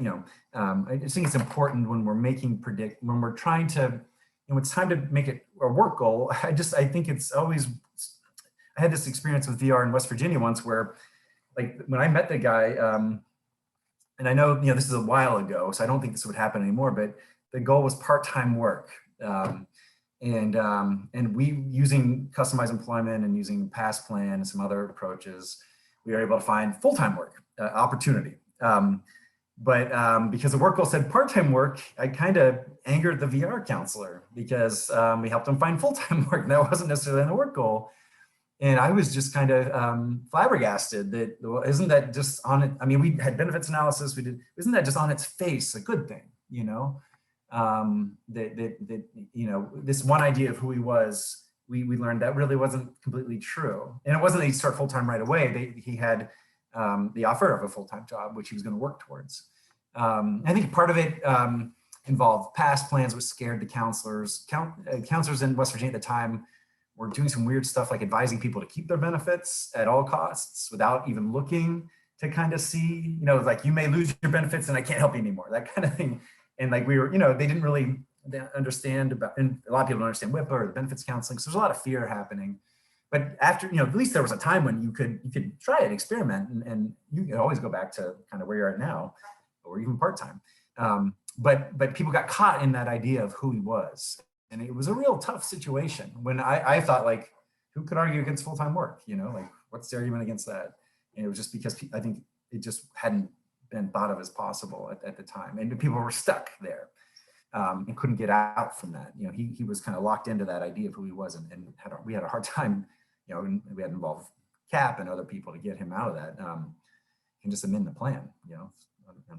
just think it's important when we're when we're trying to, it's time to make it a work goal. I think it's always, I had this experience with VR in West Virginia once where, like, when I met the guy, and I know, this is a while ago, so I don't think this would happen anymore, but the goal was part-time work. And we, using customized employment and using Pass Plan and some other approaches, we were able to find full-time work opportunity. But because the work goal said part-time work, I kind of angered the VR counselor because we helped him find full-time work. And that wasn't necessarily in the work goal. And I was just kind of flabbergasted that, isn't that just on it? I mean, we had benefits analysis, isn't that just on its face a good thing, this one idea of who he was, we learned that really wasn't completely true. And it wasn't that he'd start full-time right away. He had the offer of a full-time job, which he was going to work towards. I think part of it involved past plans, which scared the counselors. Counselors in West Virginia at the time were doing some weird stuff, like advising people to keep their benefits at all costs without even looking to kind of see, like, you may lose your benefits and I can't help you anymore, that kind of thing. And like they didn't really understand about, and a lot of people don't understand WIPA or the benefits counseling. So there's a lot of fear happening. But after, at least there was a time when you could try it, experiment, and you can always go back to kind of where you're at now, or even part-time. But people got caught in that idea of who he was. And it was a real tough situation when I thought, like, who could argue against full-time work? Like, what's the argument against that? And it was just because I think it just hadn't been thought of as possible at the time. And people were stuck there and couldn't get out from that. He was kind of locked into that idea of who he was, and we had a hard time, and we had to involve CAP and other people to get him out of that and just amend the plan,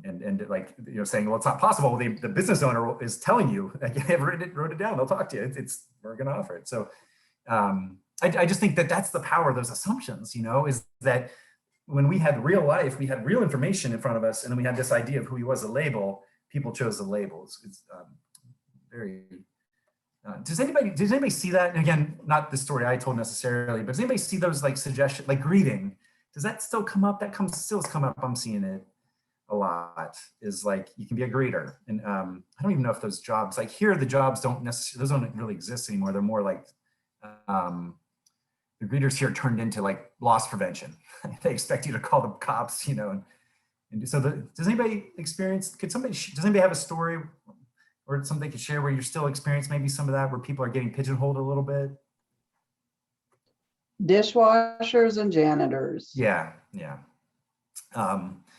and like, saying, well, it's not possible. The business owner is telling you, like, I wrote it down, they'll talk to you. We're going to offer it. So I just think that that's the power of those assumptions, is that when we had real life, we had real information in front of us, and then we had this idea of who he was, a label, people chose the labels. It's very, does anybody see that? And again, not the story I told necessarily, but does anybody see those, like, suggestions, like greeting? Does that still come up? That still come up. I'm seeing it a lot, is like, you can be a greeter. And I don't even know if those jobs, like here, the jobs don't necessarily, those don't really exist anymore. They're more like, the greeters here turned into like loss prevention. They expect you to call the cops, and so does anybody experience, does anybody have a story or something they could share where you're still experiencing maybe some of that, where people are getting pigeonholed a little bit? Dishwashers and janitors. Yeah.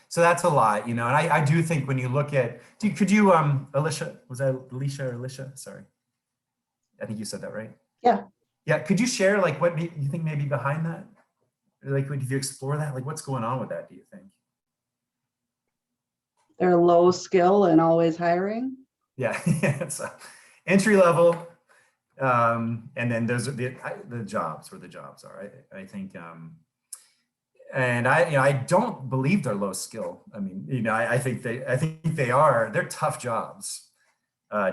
So that's a lot, and I do think when you look at, could you, Alicia, was that Alicia or Alicia? Sorry. I think you said that, right? Yeah. Yeah, could you share, like, what you think maybe behind that? Like, if you explore that, like, what's going on with that, do you think? They're low skill and always hiring. Yeah, it's entry level. And then those are the jobs, where the jobs are, I think, and I don't believe they're low skill. I mean, I think they are. They're tough jobs.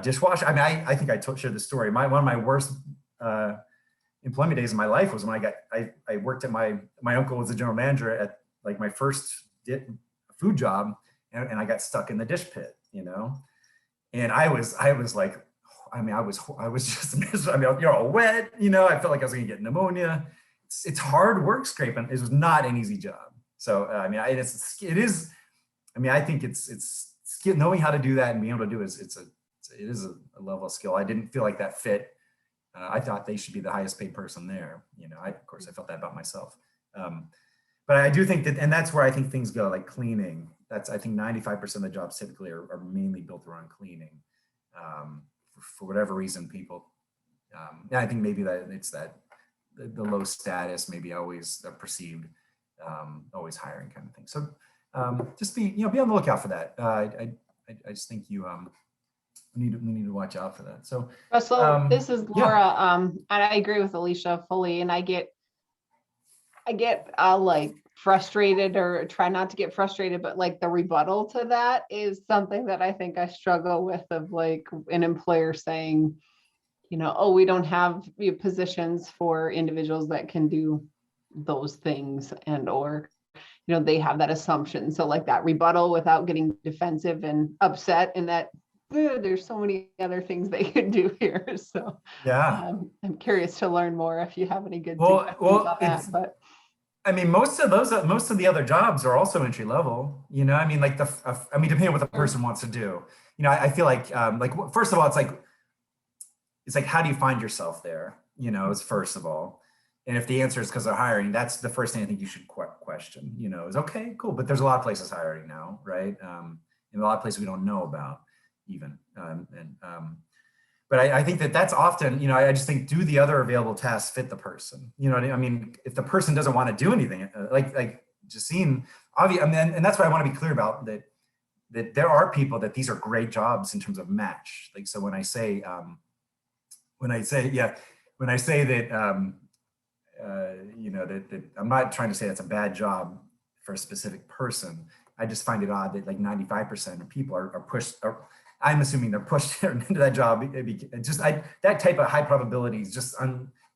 Dishwasher. I mean, I think I shared the story. One of my worst employment days in my life was when I worked at my uncle was the general manager like my first food job, and I got stuck in the dish pit, you know, and I was like, I mean, I was just miserable. I mean, you're all wet, you know. I felt like I was gonna get pneumonia. It's hard work scraping. It was not an easy job. So I mean, it is. I mean, I think it's skill, knowing how to do that and being able to do it. It is a level of skill. I didn't feel like that fit. I thought they should be the highest paid person there. You know, of course I felt that about myself. But I do think that, and that's where I think things go, like cleaning. I think 95% of the jobs typically are mainly built around cleaning. For whatever reason, people, I think maybe that it's that the low status, maybe always perceived, always hiring kind of thing. So just be on the lookout for that. I just think we need to watch out for that. So Russell, this is yeah. Laura. And I agree with Alicia fully. And I get like frustrated, or try not to get frustrated, but like the rebuttal to that is something that I think I struggle with, of like an employer saying, you know, oh, we don't have positions for individuals that can do those things, and or, you know, they have that assumption. So like that rebuttal without getting defensive and upset, and that there's so many other things they could do here. So Yeah. I'm curious to learn more if you have any good Well, suggestions on that. But I mean, most of the other jobs are also entry level. You know, I mean, like I mean, depending on what the person wants to do. You know, I feel like first of all, it's like how do you find yourself there? You know, is first of all, and if the answer is because they're hiring, that's the first thing I think you should question. You know, is okay, cool, but there's a lot of places hiring now, right? And a lot of places we don't know about even, but I think that's often, you know, I just think, do the other available tasks fit the person? You know what I mean? If the person doesn't want to do anything, like Justine, obviously, I mean, and that's what I want to be clear about, that there are people that these are great jobs in terms of match. Like, so when I say that, you know, that I'm not trying to say that's a bad job for a specific person. I just find it odd that like 95% of people are pushed, I'm assuming they're pushed into that job. That type of high probability is just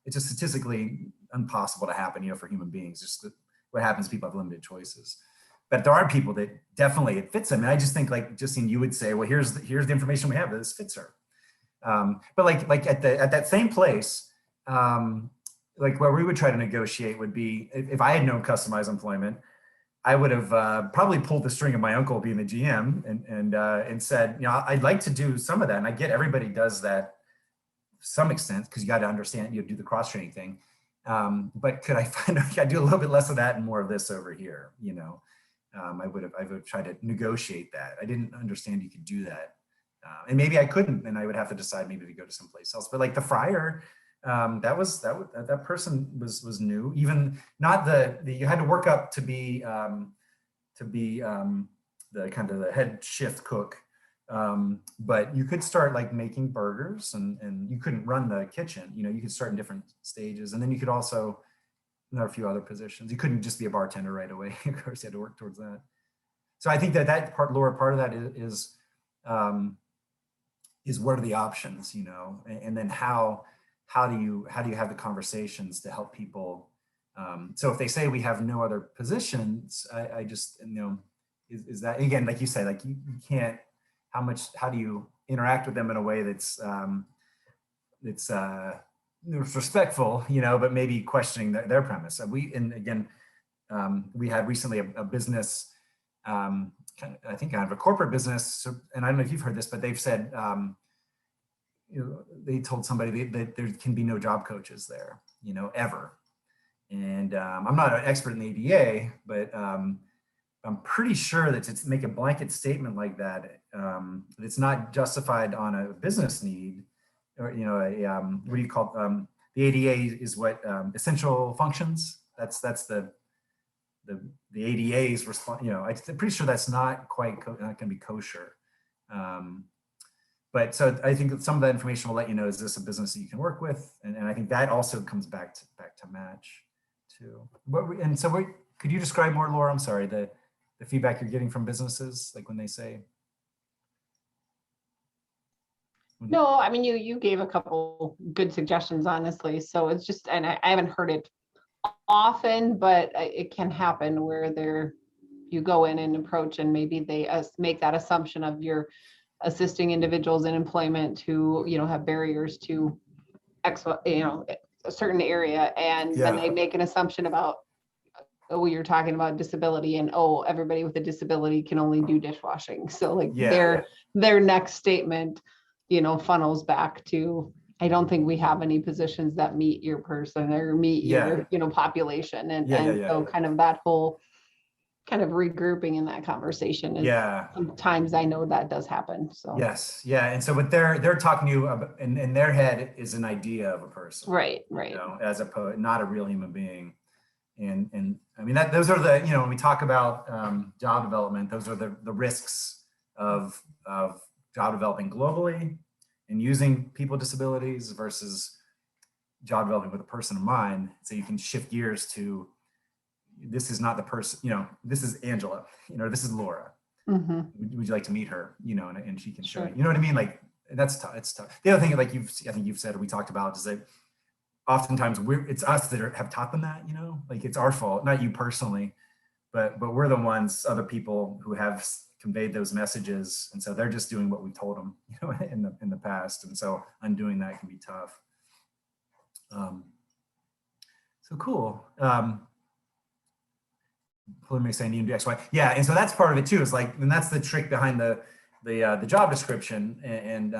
it's just statistically impossible to happen, you know, for human beings. Just what happens, people have limited choices. But there are people that definitely it fits them. And I just think, like Justine, you would say, well, here's the information we have that this fits her. But like at that same place, like where we would try to negotiate would be, if I had known customized employment, I would have probably pulled the string of my uncle being the GM and said, you know, I'd like to do some of that. And I get everybody does that to some extent, because you got to understand, you do the cross training thing. But could I find, I do a little bit less of that and more of this over here, you know? I would have tried to negotiate that. I didn't understand you could do that. And maybe I couldn't, and I would have to decide maybe to go to someplace else. But like the fryer, that person was new. Even not you had to work up to be the kind of the head shift cook, but you could start like making burgers, and you couldn't run the kitchen. You know, you could start in different stages, and then you could also, there are a few other positions. You couldn't just be a bartender right away. Of course, you had to work towards that. So I think that part of that is what are the options, you know, and then how do you have the conversations to help people? So if they say we have no other positions, I just, you know, is that, again, like you say, like you can't, how do you interact with them in a way that's respectful, you know, but maybe questioning their premise. We had recently a business, I think kind of a corporate business, and I don't know if you've heard this, but they've said, you know, they told somebody that there can be no job coaches there, you know, ever. And I'm not an expert in the ADA, but I'm pretty sure that to make a blanket statement like that, it's not justified on a business need, or, you know, what do you call the ADA is what essential functions. That's the ADA's response. You know, I'm pretty sure that's not quite not going to be kosher. But so I think that some of that information will let you know, is this a business that you can work with? And I think that also comes back to match too. Could you describe more, Laura? I'm sorry, the feedback you're getting from businesses, like when they say. no, I mean, you gave a couple good suggestions, honestly. So it's just, and I haven't heard it often, but it can happen where you go in and approach and maybe they make that assumption of you're assisting individuals in employment who, have barriers to a certain area. And then they make an assumption about, oh, you're talking about disability and, oh, everybody with a disability can only do dishwashing. So like their next statement, funnels back to, I don't think we have any positions that meet your person or meet your, population. And so kind of that whole kind of regrouping in that conversation is sometimes I know that does happen. So Yes. Yeah. And so what they're talking to you about in their head is an idea of a person. Right. As opposed, not a real human being. And I mean, those are the, when we talk about job development, those are the risks of job developing globally and using people with disabilities versus job developing with a person in mind. So you can shift gears to, this is not the person, this is Angela, this is Laura. Mm-hmm. Would you like to meet her? And she can show Sure. you, what I mean? Like, that's tough. It's tough. The other thing, like I think you've said, or we talked about, is that oftentimes it's us that have taught them that, like it's our fault, not you personally, but we're the ones, other people who have conveyed those messages. And so they're just doing what we told them, in the past. And so undoing that can be tough. So cool. Preliminary saying you can do X, Y. Yeah. And so that's part of it too, is like, and that's the trick behind the job description. And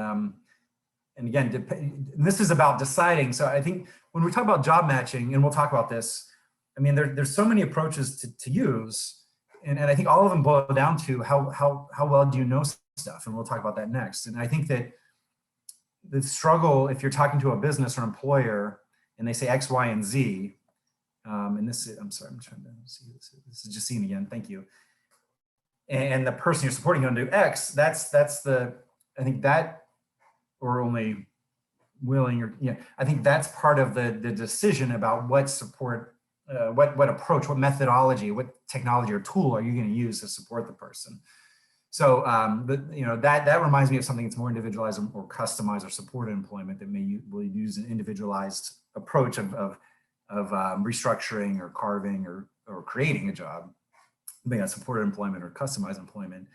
again, this is about deciding. So I think when we talk about job matching, and we'll talk about this, I mean, there's so many approaches to use. And I think all of them boil down to how well do you know stuff? And we'll talk about that next. And I think that the struggle, if you're talking to a business or employer and they say X, Y, and Z, and this is, I'm sorry, I'm trying to see this is Justine again, thank you. And the person you're supporting going to do X, that's I think that, or only willing, or I think that's part of the decision about what support, what approach, what methodology, what technology or tool are you going to use to support the person. So, that reminds me of something that's more individualized or customized or supported employment that will use an individualized approach of restructuring or carving or creating a job, being a supported employment or customized employment.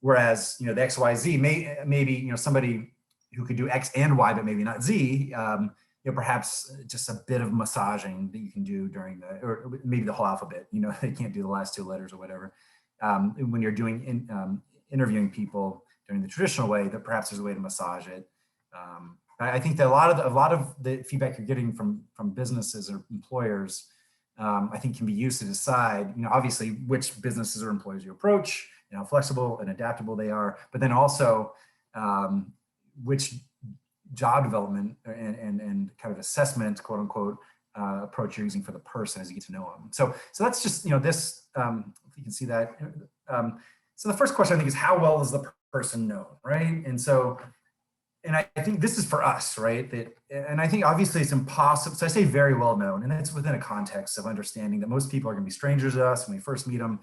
Whereas, the XYZ maybe, somebody who could do X and Y, but maybe not Z, perhaps just a bit of massaging that you can do during or maybe the whole alphabet, they can't do the last two letters or whatever. When you're doing interviewing people during the traditional way, that perhaps there's a way to massage it. I think that a lot of the feedback you're getting from businesses or employers, I think can be used to decide, obviously which businesses or employers you approach, how flexible and adaptable they are, but then also which job development and kind of assessment, quote unquote, approach you're using for the person as you get to know them. So that's just, this, if you can see that. So the first question I think is, how well is the person known, right? And I think this is for us, right? And I think obviously it's impossible. So I say very well known, and that's within a context of understanding that most people are going to be strangers to us when we first meet them.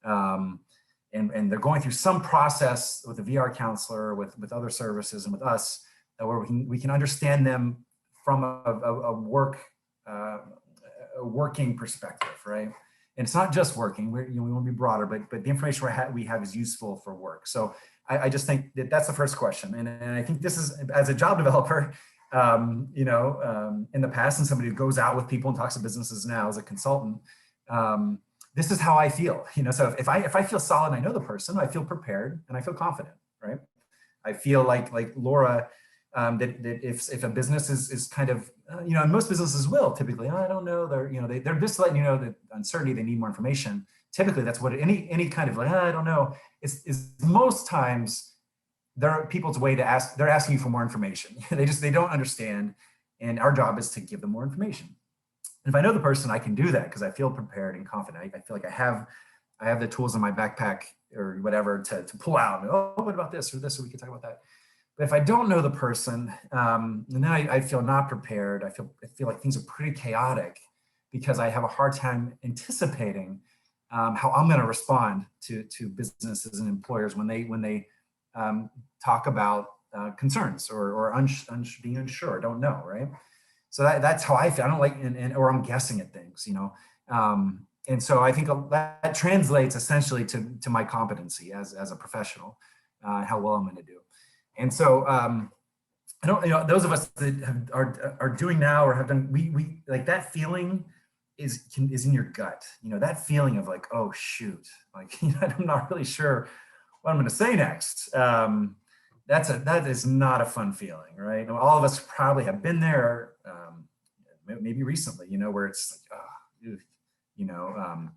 And they're going through some process with a VR counselor, with other services, and with us, where we can understand them from a working perspective, right? And it's not just working. We want to be broader, but the information we have is useful for work. So I just think that's the first question. And I think this is, as a job developer, in the past, and somebody who goes out with people and talks to businesses now as a consultant, this is how I feel. So if I feel solid and I know the person, I feel prepared and I feel confident, right? I feel like Laura, that if a business is kind of, and most businesses will typically, I don't know, they're just letting you know that uncertainty, they need more information. Typically, that's what any kind of I don't know. Is most times there are people's way to ask. They're asking you for more information. they don't understand, and our job is to give them more information. And if I know the person, I can do that because I feel prepared and confident. I feel like I have the tools in my backpack or whatever to pull out. And, oh, what about this or this, or we can talk about that. But if I don't know the person, and then I feel not prepared, I feel like things are pretty chaotic because I have a hard time anticipating how I'm going to respond to businesses and employers when they talk about concerns or being unsure, don't know, right? So that's how I feel. I don't like, or I'm guessing at things, you know? And so I think that translates essentially to my competency as a professional, how well I'm going to do. And so I don't, you know, those of us that are doing now or have done, we like that feeling is in your gut, you know, that feeling of like, oh shoot, like, you know, I'm not really sure what I'm going to say next. That is not a fun feeling, right? All of us probably have been there, maybe recently, you know, where it's like, oh, you know,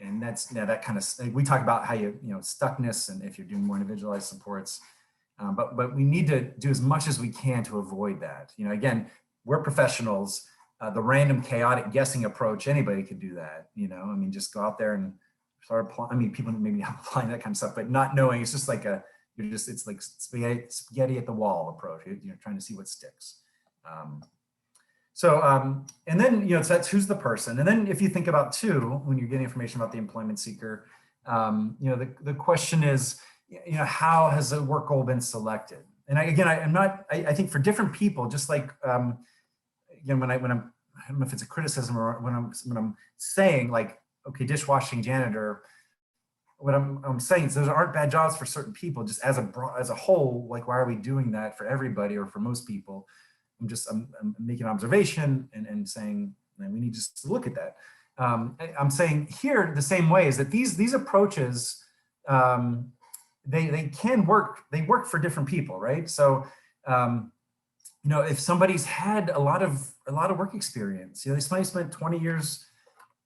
and that's, yeah, that kind of, like, we talk about how you know, stuckness, and if you're doing more individualized supports, but we need to do as much as we can to avoid that. You know, again, we're professionals. The random chaotic guessing approach, anybody could do that. You know, I mean, just go out there and start applying. I mean, people maybe not applying that kind of stuff, but not knowing, it's just like it's like spaghetti at the wall approach. You're trying to see what sticks. And then, you know, so that's who's the person. And then if you think about too, when you're getting information about the employment seeker, you know, the question is, you know, how has the work goal been selected? And I think for different people, just like, again, when I'm, I don't know if it's a criticism or when I'm saying like, okay, dishwashing, janitor, what I'm saying is those aren't bad jobs for certain people, just as a whole, like, why are we doing that for everybody or for most people? I'm making an observation and saying, man, we need just to look at that. I'm saying here the same way is that these approaches, they can work, they work for different people, right? So, you know, if somebody's had a lot of work experience, you know, somebody spent 20 years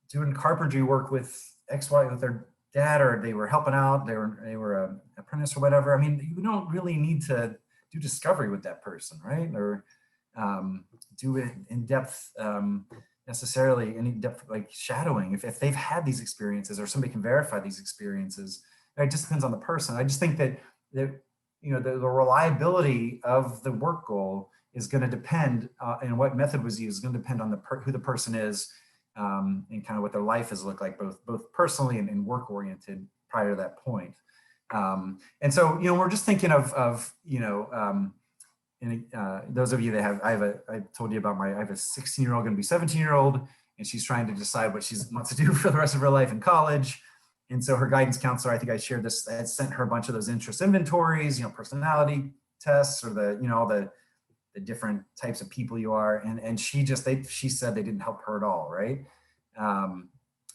doing carpentry work with XY with their dad, or they were helping out, they were an apprentice or whatever. I mean, you don't really need to do discovery with that person, right? Or do it in depth, necessarily any depth, like shadowing, if they've had these experiences or somebody can verify these experiences. It just depends on the person. I just think that you know, the reliability of the work goal is going to depend, and what method was used is going to depend on who the person is, and kind of what their life has looked like, both personally and work oriented prior to that point. And so, you know, we're just thinking of you know, those of you that have, I told you about I have a 16-year-old going to be 17-year-old, and she's trying to decide what she wants to do for the rest of her life in college. And so her guidance counselor, I think I shared this, I had sent her a bunch of those interest inventories, you know, personality tests, or the, you know, the different types of people you are. And she said they didn't help her at all, right?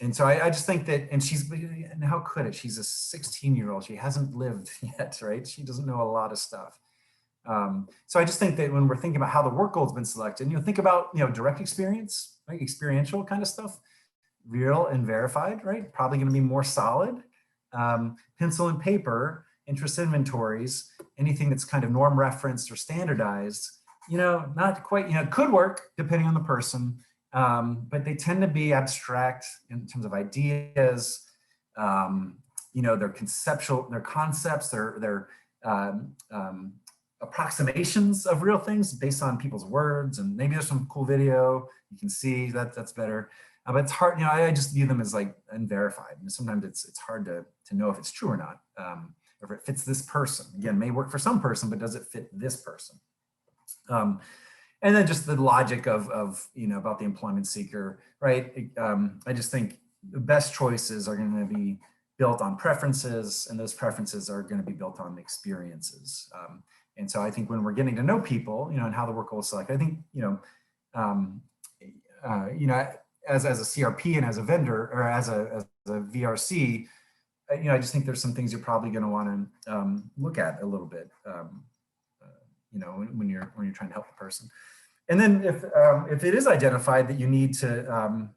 And so I just think that, and how could it? She's a 16-year-old, she hasn't lived yet, right? She doesn't know a lot of stuff. So I just think that when we're thinking about how the work goal has been selected, you know, think about, you know, direct experience, like experiential kind of stuff, real and verified, right? Probably going to be more solid. Pencil and paper, interest inventories, anything that's kind of norm referenced or standardized, you know, not quite, you know, could work depending on the person, but they tend to be abstract in terms of ideas, you know, their conceptual, their concepts, their approximations of real things based on people's words, and maybe there's some cool video you can see that's better. But it's hard, you know, I just view them as like unverified. And sometimes it's hard to know if it's true or not, or if it fits this person. Again, may work for some person, but does it fit this person? And then just the logic of you know, about the employment seeker, right? I just think the best choices are going to be built on preferences, and those preferences are going to be built on experiences. And so I think when we're getting to know people, you know, and how the work goal is selected, I think, you know, as a CRP and as a vendor, or as a VRC, you know, I just think there's some things you're probably going to want to look at a little bit, you know, when you're trying to help the person. And then if it is identified that you need to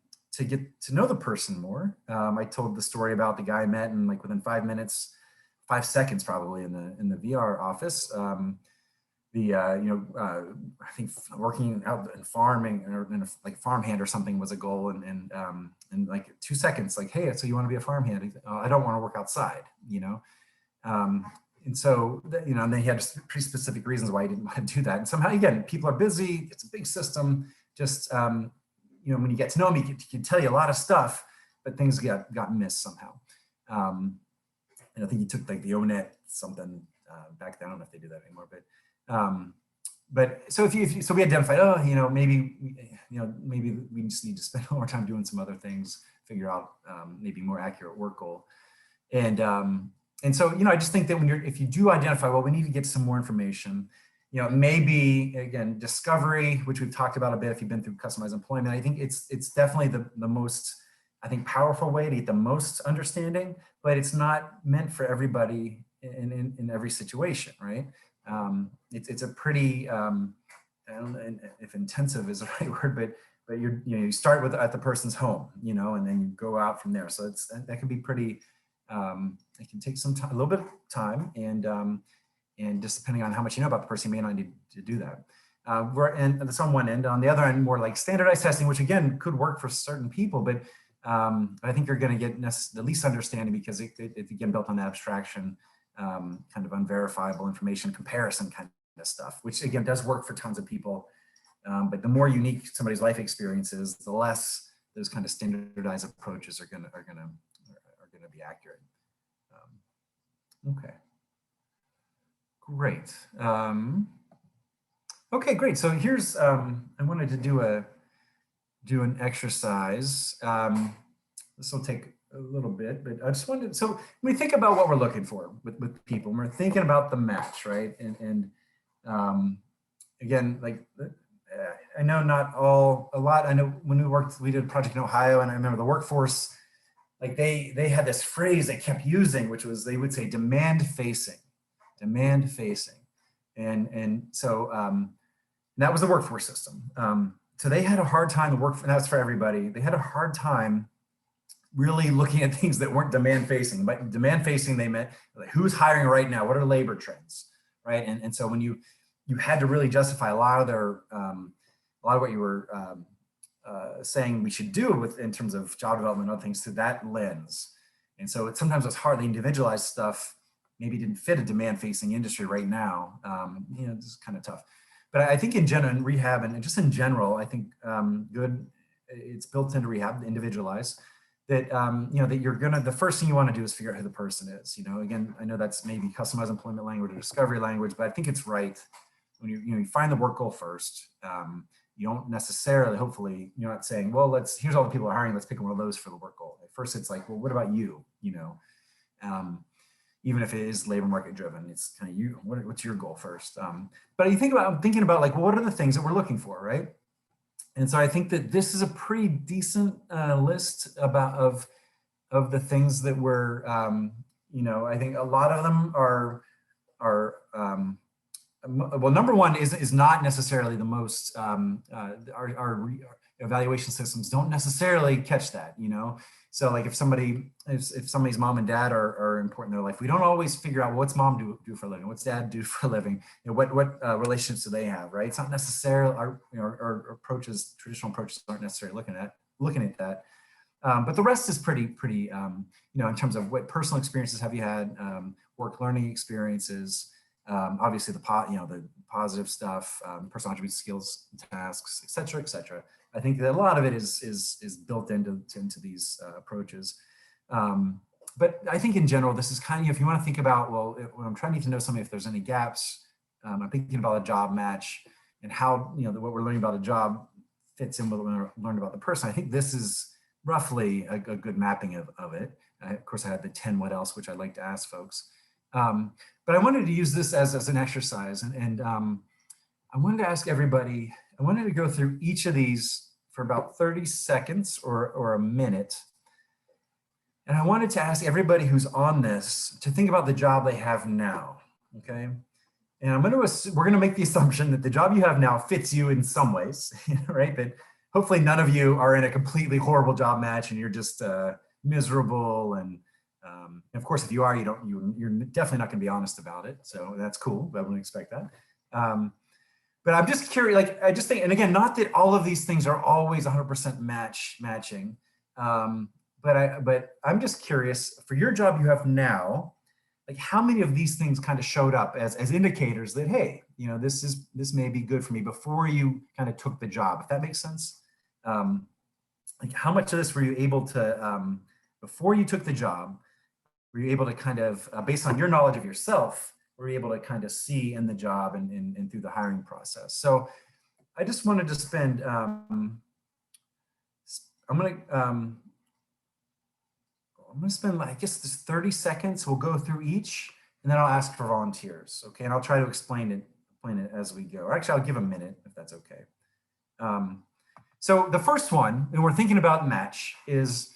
get to know the person more, I told the story about the guy I met, and like within 5 seconds probably in the VR office. You know, I think working out in farming, or in like farmhand or something was a goal, and like 2 seconds, like, hey, so you want to be a farmhand? I don't want to work outside, you know. And so, you know, and then he had pretty specific reasons why he didn't want to do that. And somehow, again, people are busy. It's a big system. Just, you know, when you get to know him, he can tell you a lot of stuff, but things got missed somehow. And I think he took like the ONET something back then. I don't know if they do that anymore, but but so if you, so we identified, oh, maybe we just need to spend more time doing some other things, figure out maybe more accurate work goal. And so, I just think that if you do identify, well, we need to get some more information, maybe again, discovery, which we've talked about a bit if you've been through customized employment. I think it's definitely the most, I think, powerful way to get the most understanding, but it's not meant for everybody in every situation, right? It's a pretty, I don't know if intensive is the right word, but you start at the person's home, and then you go out from there. So that can be pretty, it can take some time, a little bit of time, and just depending on how much you know about the person, you may not need to do that. And that's on one end. On the other end, more like standardized testing, which again could work for certain people, but I think you're going to get the least understanding because it's again built on the abstraction, kind of unverifiable information comparison kind of stuff, which again does work for tons of people. But the more unique somebody's life experience is, the less those kind of standardized approaches are going to be accurate. Okay. Great. Okay, great. So here's, I wanted to do an exercise. This will take a little bit, but I just wanted, so when we think about what we're looking for with people, we're thinking about the match, right? And again, like, I know I know when we did a project in Ohio, and I remember the workforce, like they had this phrase they kept using, which was, they would say demand facing. And so that was the workforce system. So they had a hard time, and that's for everybody. They had a hard time really looking at things that weren't demand facing. But demand facing, they meant like, who's hiring right now? What are labor trends, right? And so when you had to really justify a lot of what you were saying we should do in terms of job development and other things through that lens. And so sometimes it's hard. The individualized stuff maybe didn't fit a demand-facing industry right now. It's kind of tough. But I think in general, in rehab and just in general, I think it's built into rehab, individualized, that, that you're the first thing you want to do is figure out who the person is. Again, I know that's maybe customized employment language or discovery language, but I think it's right when you find the work goal first. You don't necessarily, hopefully, you're not saying, well, here's all the people hiring, let's pick one of those for the work goal. At first it's like, well, what about you? Even if it is labor market driven, it's kind of what's your goal first? But I'm thinking about like, well, what are the things that we're looking for, right? And so I think that this is a pretty decent list of the things that we're, I think a lot of them are well, number one is not necessarily the most, our evaluation systems don't necessarily catch that, So like if somebody's mom and dad are important in their life, we don't always figure out what's mom do for a living, what's dad do for a living, what relationships do they have, right? It's not necessarily our approaches, traditional approaches aren't necessarily looking at that. But the rest is pretty, in terms of what personal experiences have you had, work learning experiences, obviously the positive stuff, personal attributes, skills, tasks, et cetera, et cetera. I think that a lot of it is built into these approaches. But I think in general, this is kind of, if you want to think about, well, when I'm trying to know something, if there's any gaps, I'm thinking about a job match and how, what we're learning about a job fits in with what we learned about the person. I think this is roughly a good mapping of it. Of course, I had the 10 what else, which I'd like to ask folks. But I wanted to use this as an exercise, and I wanted to ask everybody, I wanted to go through each of these for about 30 seconds or a minute. And I wanted to ask everybody who's on this to think about the job they have now, okay? And we're gonna make the assumption that the job you have now fits you in some ways, right? That hopefully none of you are in a completely horrible job match and you're just miserable. And of course, if you are, you're definitely not gonna be honest about it. So that's cool, I wouldn't expect that. But I'm just curious, like, I just think, and again, not that all of these things are always 100% matching, but I'm just curious, for your job you have now, like how many of these things kind of showed up as indicators that, hey, this may be good for me before you kind of took the job, if that makes sense? Like how much of this were you able to, before you took the job, were you able to kind of, based on your knowledge of yourself, we're able to kind of see in the job and through the hiring process. So I just wanted to spend, I'm gonna spend, I guess, this 30 seconds. We'll go through each, and then I'll ask for volunteers, okay? And I'll try to explain it as we go. Or actually, I'll give a minute if that's okay. So the first one, and we're thinking about match, is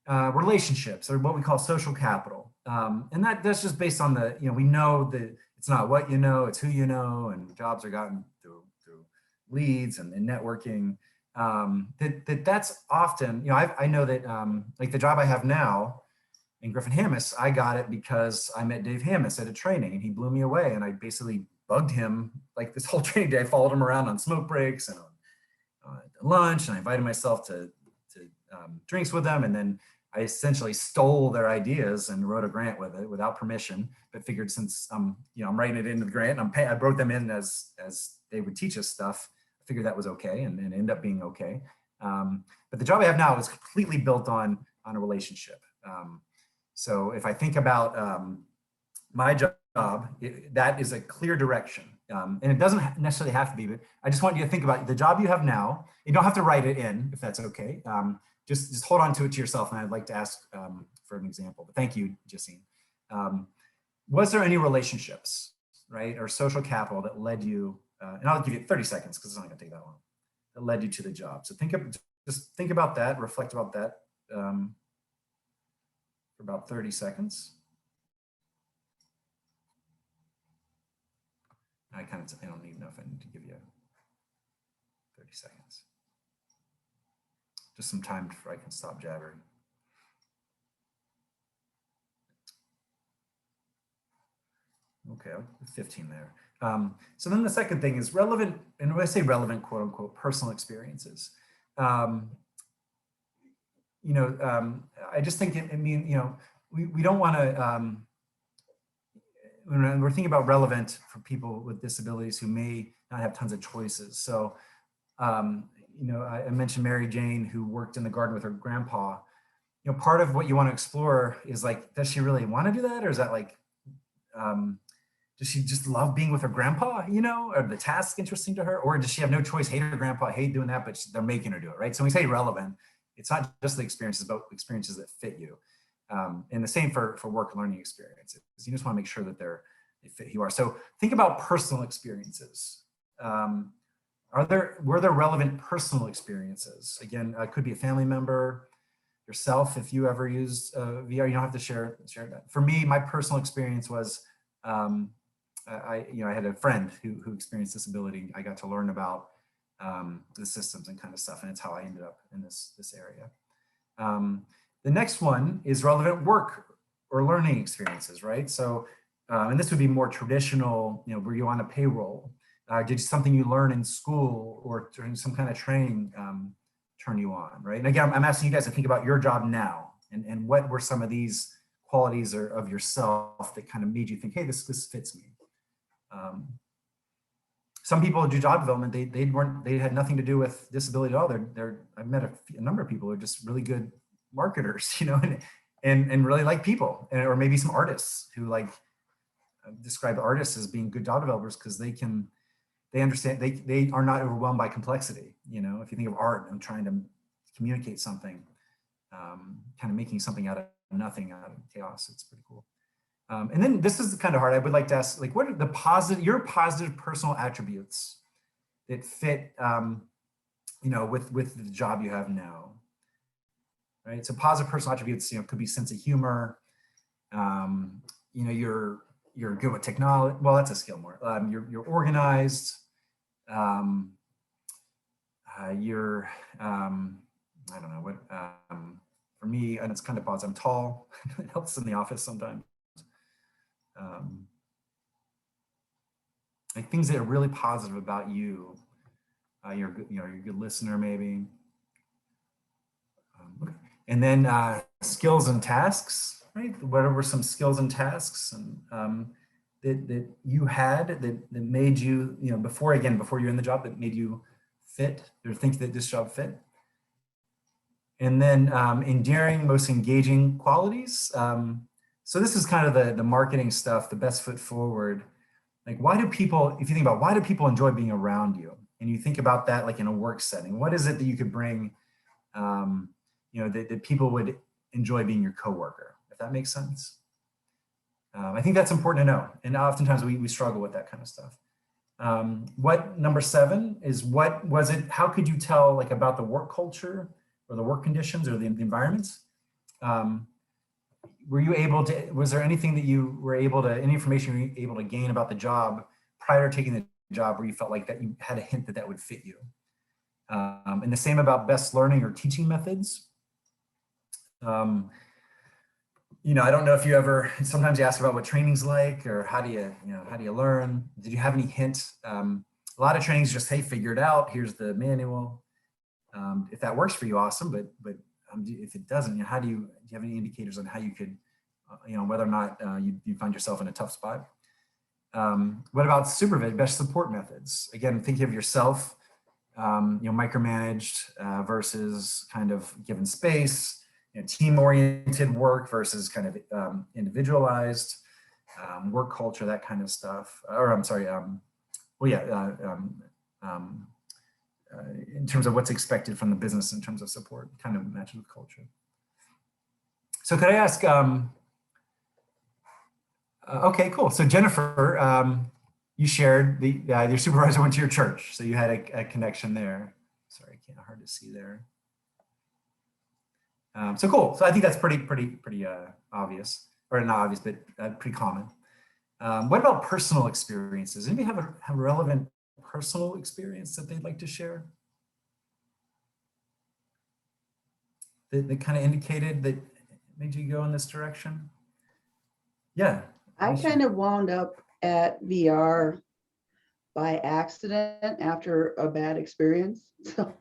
relationships, or what we call social capital. And that's just based on the, we know that it's not what you know, it's who you know, and jobs are gotten through leads and networking. That's often, I know that like the job I have now in Griffin Hammis, I got it because I met Dave Hammis at a training, and he blew me away, and I basically bugged him like this whole training day. I followed him around on smoke breaks and on lunch, and I invited myself to drinks with them, and then I essentially stole their ideas and wrote a grant with it without permission, but figured since I'm writing it into the grant, and I wrote them in as they would teach us stuff. I figured that was okay, and ended up being okay. But the job I have now is completely built on a relationship. So if I think about my job, that is a clear direction. And it doesn't necessarily have to be, but I just want you to think about the job you have now. You don't have to write it in if that's okay. Just hold on to it to yourself, and I'd like to ask for an example. But thank you, Justine. Was there any relationships, right, or social capital that led you, and I'll give you 30 seconds because it's not gonna take that long, that led you to the job. So just think about that, reflect about that for about 30 seconds. I don't even know if I need to give you 30 seconds. Just some time before I can stop jabbering. Okay, 15 there. So then the second thing is relevant, and when I say relevant, quote unquote, personal experiences. I just think we don't want to, when we're thinking about relevant for people with disabilities who may not have tons of choices. So, I mentioned Mary Jane, who worked in the garden with her grandpa. Part of what you want to explore is like, does she really want to do that? Or is that like, does she just love being with her grandpa, or the task interesting to her? Or does she have no choice, hate her grandpa, hate doing that, but they're making her do it, right? So when we say relevant, it's not just the experiences, but experiences that fit you. And the same for work and learning experiences. You just want to make sure that they fit who you are. So think about personal experiences. Were there relevant personal experiences? Again, it could be a family member, yourself, if you ever used VR, you don't have to share that. For me, my personal experience was, I had a friend who experienced disability. I got to learn about the systems and kind of stuff, and it's how I ended up in this area. The next one is relevant work or learning experiences, right? So, and this would be more traditional, were you on a payroll? Did something you learn in school or during some kind of training turn you on, right? And again, I'm asking you guys to think about your job now, and what were some of these qualities of yourself that kind of made you think, hey, this fits me. Some people do job development, they had nothing to do with disability at all. I've met a number of people who are just really good marketers, and really like people, or maybe some artists who describe artists as being good job developers because they understand, they are not overwhelmed by complexity. If you think of art and trying to communicate something, kind of making something out of nothing, out of chaos, it's pretty cool. And then this is kind of hard. I would like to ask, what are your positive personal attributes that fit, with the job you have now, right? So positive personal attributes, could be sense of humor. You're good with technology. Well, that's a skill more. You're organized. You're, I don't know what. For me, and it's kind of positive. I'm tall. It helps in the office sometimes. Like things that are really positive about you. You're a good listener, maybe. And then skills and tasks, right? What were some skills and tasks and that you had that made you, before you're in the job, that made you fit or think that this job fit? And then endearing, most engaging qualities. So this is kind of the marketing stuff, the best foot forward. Like, why do people, if you think about why do people enjoy being around you, and you think about that like in a work setting, what is it that you could bring, that people would enjoy being your coworker, if that makes sense? I think that's important to know. And oftentimes we struggle with that kind of stuff. What number 7 is, what was it, how could you tell like about the work culture or the work conditions or the environments? Were you able to, was there anything that you were able to, any information you were able to gain about the job prior to taking the job where you felt like that you had a hint that that would fit you? And the same about best learning or teaching methods. I don't know if you ever, sometimes you ask about what training's like, or how do you learn? Did you have any hints? A lot of trainings just, hey, figure it out. Here's the manual. If that works for you, awesome. But if it doesn't, do you have any indicators on how you could, whether or not you find yourself in a tough spot? What about supervision, best support methods? Again, thinking of yourself, micromanaged versus kind of given space, team-oriented work versus kind of individualized work culture, that kind of stuff. Or I'm sorry, in terms of what's expected from the business in terms of support, kind of matches with culture. So could I ask, okay, cool. So Jennifer, you shared your supervisor went to your church, so you had a connection there. Sorry, hard to see there. So cool. So I think that's pretty obvious, or not obvious, but pretty common. What about personal experiences? Anybody have a relevant personal experience that they'd like to share? That kind of indicated that made you go in this direction? Yeah. I kind of wound up at VR by accident after a bad experience. So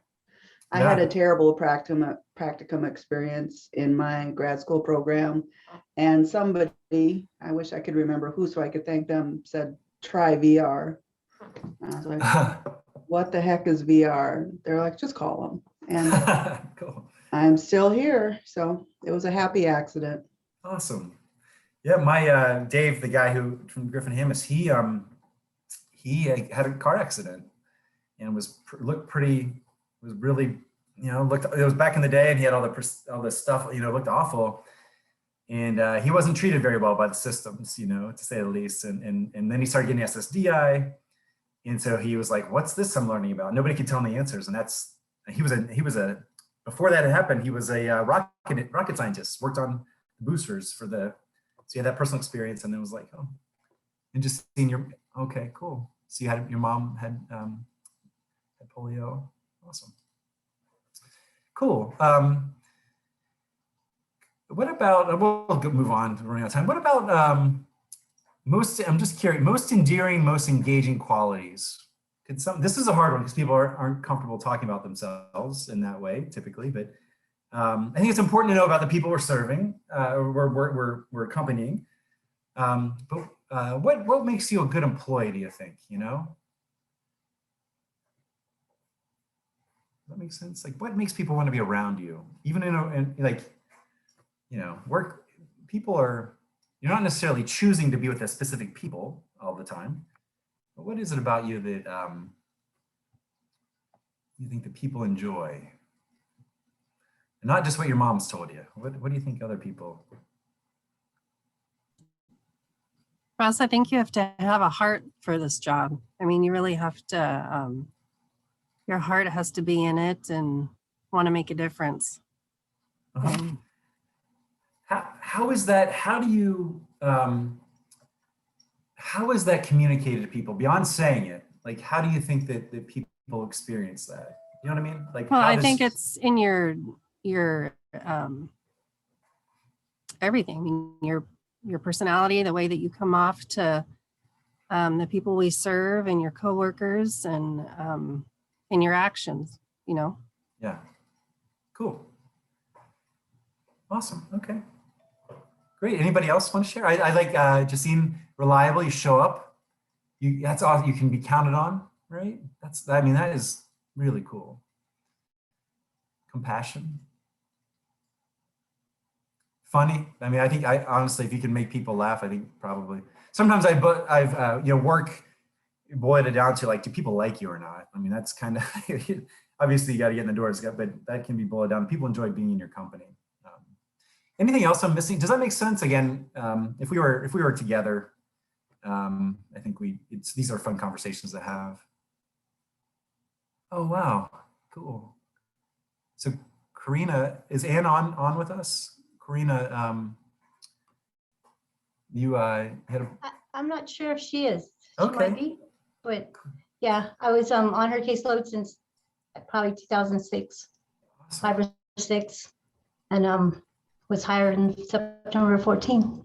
I had a terrible practicum experience in my grad school program, and somebody, I wish I could remember who so I could thank them, said, try VR. And I was like, what the heck is VR? They're like, just call them. And cool. I'm still here. So it was a happy accident. Awesome. Yeah, my Dave, the guy from Griffin Hammis, he had a car accident and looked really, it was back in the day, and he had all this stuff, looked awful. And he wasn't treated very well by the systems, to say the least. And then he started getting SSDI. And so he was like, what's this I'm learning about? Nobody could tell him the answers. And before that had happened, he was a rocket scientist, worked on boosters so he had that personal experience, and then was like, oh, and just seeing okay, cool. So your mom had polio. Awesome. Cool. What about, we'll move on, we're running out of time. What about I'm just curious, most endearing, most engaging qualities? This is a hard one because people aren't comfortable talking about themselves in that way typically, but I think it's important to know about the people we're serving, or we're accompanying. But what makes you a good employee, do you think, Does that make sense? Like, what makes people want to be around you? Even work, you're not necessarily choosing to be with a specific people all the time, but what is it about you that you think that people enjoy? And not just what your mom's told you. What do you think other people? Ross, I think you have to have a heart for this job. I mean, you really have to, your heart has to be in it and want to make a difference. How is that? How is that communicated to people beyond saying it? Like, how do you think that people experience that? You know what I mean? Like, well, I think it's in your everything. I mean, your personality, the way that you come off to the people we serve, and your coworkers, and in your actions, Yeah. Cool. Awesome. Okay. Great. Anybody else want to share? I like Justine, reliable. You show up. That's awesome. You can be counted on, right? That is really cool. Compassion. funny. I mean, I honestly, if you can make people laugh, I think probably. Sometimes I've work boiled it down to like, do people like you or not? I mean, that's kind of, obviously you got to get in the doors, but that can be boiled down. People enjoy being in your company. Anything else I'm missing? Does that make sense? Again, if we were together, I think these are fun conversations to have. Oh, wow. Cool. So Karina, is Ann on with us? Karina, you had a, I'm not sure if she is. She Okay. might be, but yeah, I was on her caseload since probably 2006, awesome. 5 or 6, and was hired in September 14.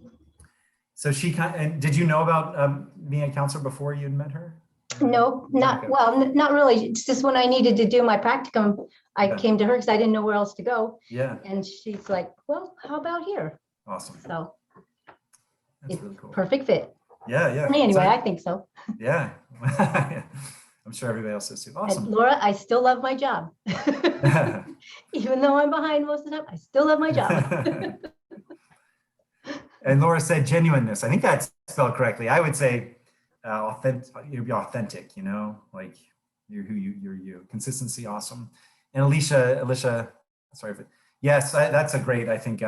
So and did you know about being a counselor before you had met her? No, not Okay. well, not really. It's just when I needed to do my practicum, I Yeah. came to her because I didn't know where else to go, Yeah, and she's like, "Well, how about here?" awesome. So That's really cool. perfect fit Yeah. for me anyway. So- I think so. yeah. I'm sure everybody else is too. And Awesome. Laura, I still love my job. Even though I'm behind most of the time, I still love my job. And Laura said genuineness. I think that's spelled correctly. I would say authentic. You'd be authentic. Like you're you're you. Consistency, awesome. And Alicia, sorry for yes, that's a great. I think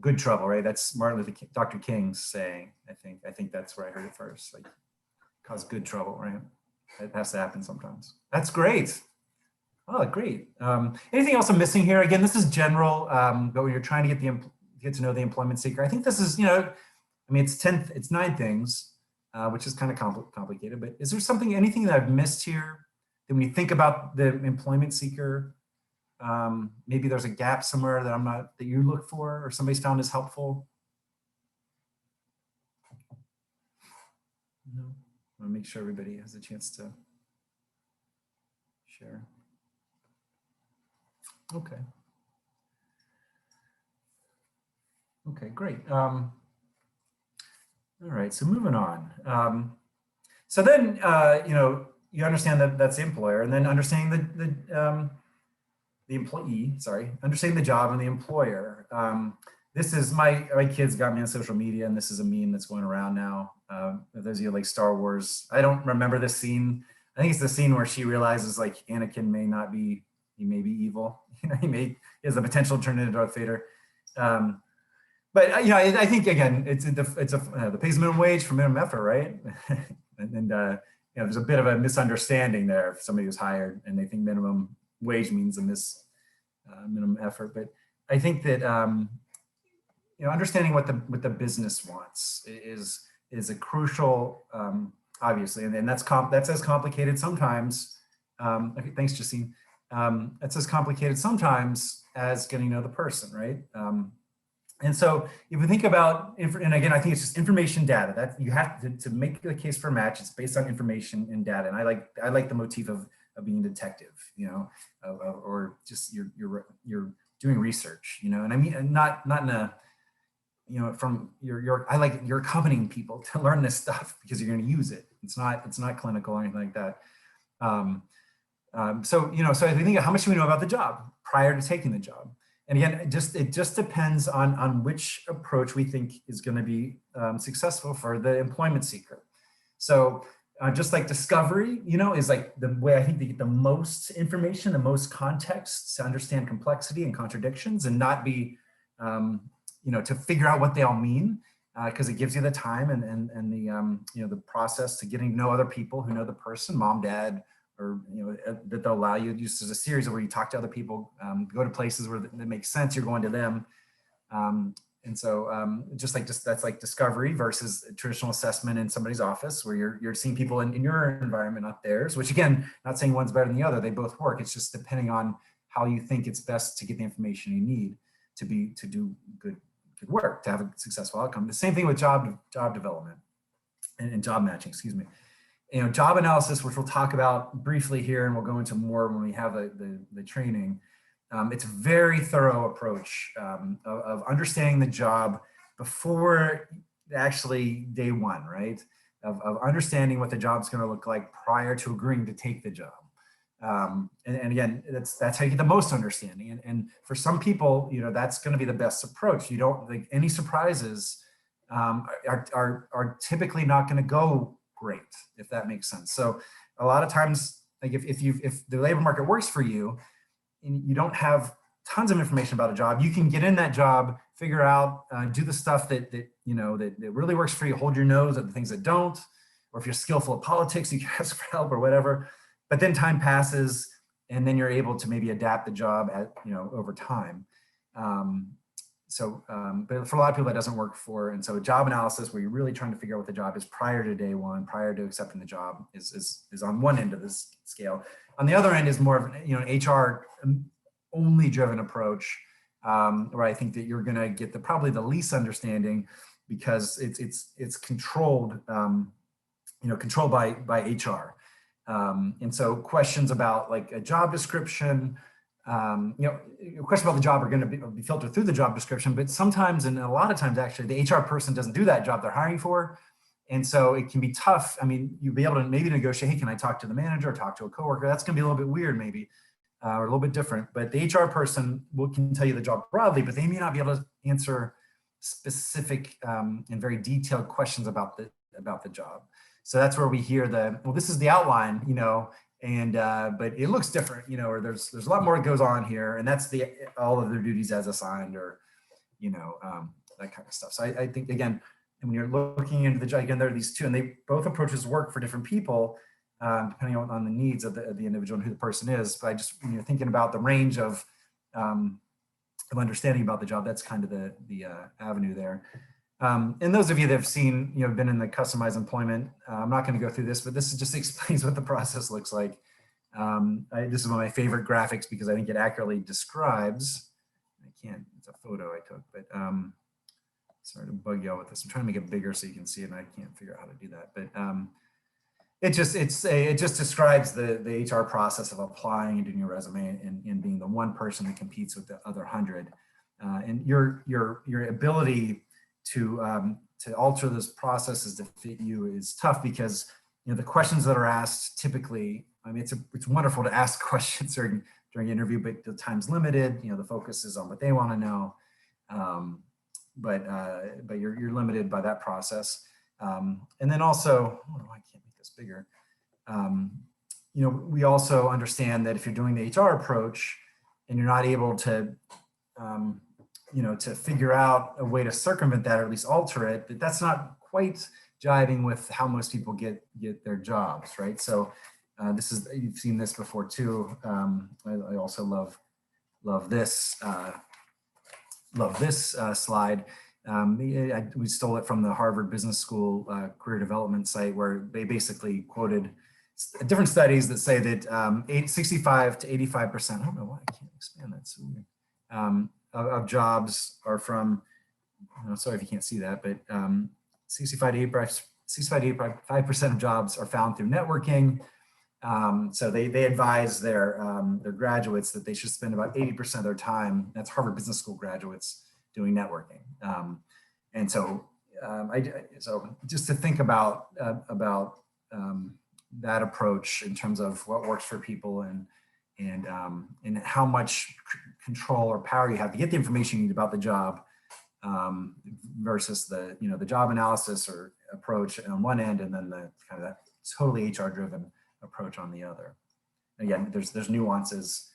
good trouble, right? That's Dr. King's saying. I think that's where I heard it first. Like cause good trouble, right? It has to happen sometimes. That's great. Oh, great. Anything else I'm missing here? Again, this is general, but when you're trying to get to know the employment seeker, I think this is, I mean, it's 9 things, which is kind of complicated, but is there anything that I've missed here that when you think about the employment seeker, maybe there's a gap somewhere that you look for or somebody's found as helpful? No, I want to make sure everybody has a chance to share. Okay. Okay, great. All right, so moving on. So then, you understand that that's the employer, and then understanding the employee, understanding the job and the employer. This is my kids got me on social media, and this is a meme that's going around now. Those of you like Star Wars, I don't remember this scene. I think it's the scene where she realizes like Anakin he may be evil. He has the potential to turn into Darth Vader. But I think again, the pays minimum wage for minimum effort, right? and there's a bit of a misunderstanding there if somebody was hired and they think minimum wage means minimum effort. But I think that understanding what the business wants is a crucial, obviously, and that's as complicated sometimes. Okay, thanks, Justine. That's as complicated sometimes as getting to know the person, right? And so if we think about, and again, I think it's just information data that you have to make the case for a match. It's based on information and data. And I like the motif of being a detective, or just you're doing research, and I mean, not in a, from you're accompanying people to learn this stuff because you're going to use it. It's not clinical or anything like that. So if we think of how much do we know about the job prior to taking the job? And again, it just depends on which approach we think is going to be successful for the employment seeker. So just like discovery, is like the way I think they get the most information, the most context to understand complexity and contradictions and not be, to figure out what they all mean, because it gives you the time and the the process to getting to know other people who know the person, mom, dad, or that they'll allow you. Just as a series where you talk to other people, go to places where that makes sense. You're going to them, and so that's like discovery versus traditional assessment in somebody's office, where you're seeing people in your environment, not theirs. Which again, not saying one's better than the other. They both work. It's just depending on how you think it's best to get the information you need to do good work, to have a successful outcome. The same thing with job development and job matching. Excuse me. Job analysis, which we'll talk about briefly here, and we'll go into more when we have the training. It's a very thorough approach of understanding the job before actually day one, right? Of understanding what the job's going to look like prior to agreeing to take the job. And again, that's how you get the most understanding. And for some people, that's going to be the best approach. You don't like any surprises are typically not going to go great, if that makes sense. So a lot of times, like if the labor market works for you and you don't have tons of information about a job, you can get in that job, figure out, do the stuff that really works for you, hold your nose at the things that don't, or if you're skillful at politics, you can ask for help or whatever. But then time passes, and then you're able to maybe adapt the job over time. But for a lot of people, that doesn't work for. And so a job analysis where you're really trying to figure out what the job is prior to day one, prior to accepting the job, is on one end of this scale. On the other end is more of an HR only driven approach, where I think that you're going to get probably the least understanding, because it's controlled, controlled by HR. And so questions about like a job description, questions about the job are going to be filtered through the job description, but sometimes, and a lot of times actually, the HR person doesn't do that job they're hiring for. And so it can be tough. I mean, you'll be able to maybe negotiate, hey, can I talk to the manager or talk to a coworker? That's going to be a little bit weird maybe, or a little bit different, but the HR person can tell you the job broadly, but they may not be able to answer specific and very detailed questions about the job. So that's where we hear this is the outline, but it looks different, or there's a lot more that goes on here, and that's all of their duties as assigned, or, that kind of stuff. So I think, again, when you're looking into the job, again, there are these two, and both approaches work for different people, depending on the needs of the individual and who the person is. But when you're thinking about the range of understanding about the job, that's kind of the avenue there. And those of you that have seen, been in the customized employment, I'm not going to go through this, but this just explains what the process looks like. This is one of my favorite graphics because I think it accurately describes, it's a photo I took, but sorry to bug y'all with this. I'm trying to make it bigger so you can see it, and I can't figure out how to do that. But it just describes the HR process of applying and doing your resume and being the one person that competes with the other 100. And your ability to alter those processes to fit you is tough, because the questions that are asked typically, I mean, it's wonderful to ask questions during an interview, but the time's limited. The focus is on what they want to know, but you're limited by that process. And then also, I can't make this bigger. We also understand that if you're doing the HR approach and you're not able to to figure out a way to circumvent that, or at least alter it, that's not quite jiving with how most people get their jobs, right? So you've seen this before too. I also love this slide. We stole it from the Harvard Business School career development site, where they basically quoted different studies that say that 65 to 85%, I don't know why I can't expand that, so weird, of jobs are from, sorry if you can't see that, but 65 to 85% of jobs are found through networking. So they advise their graduates that they should spend about 80% of their time, that's Harvard Business School graduates, doing networking. And so just to think about that approach in terms of what works for people and how much control or power you have to get the information you need about the job, versus the job analysis or approach on one end, and then the kind of that totally HR driven approach on the other. Again, there's nuances,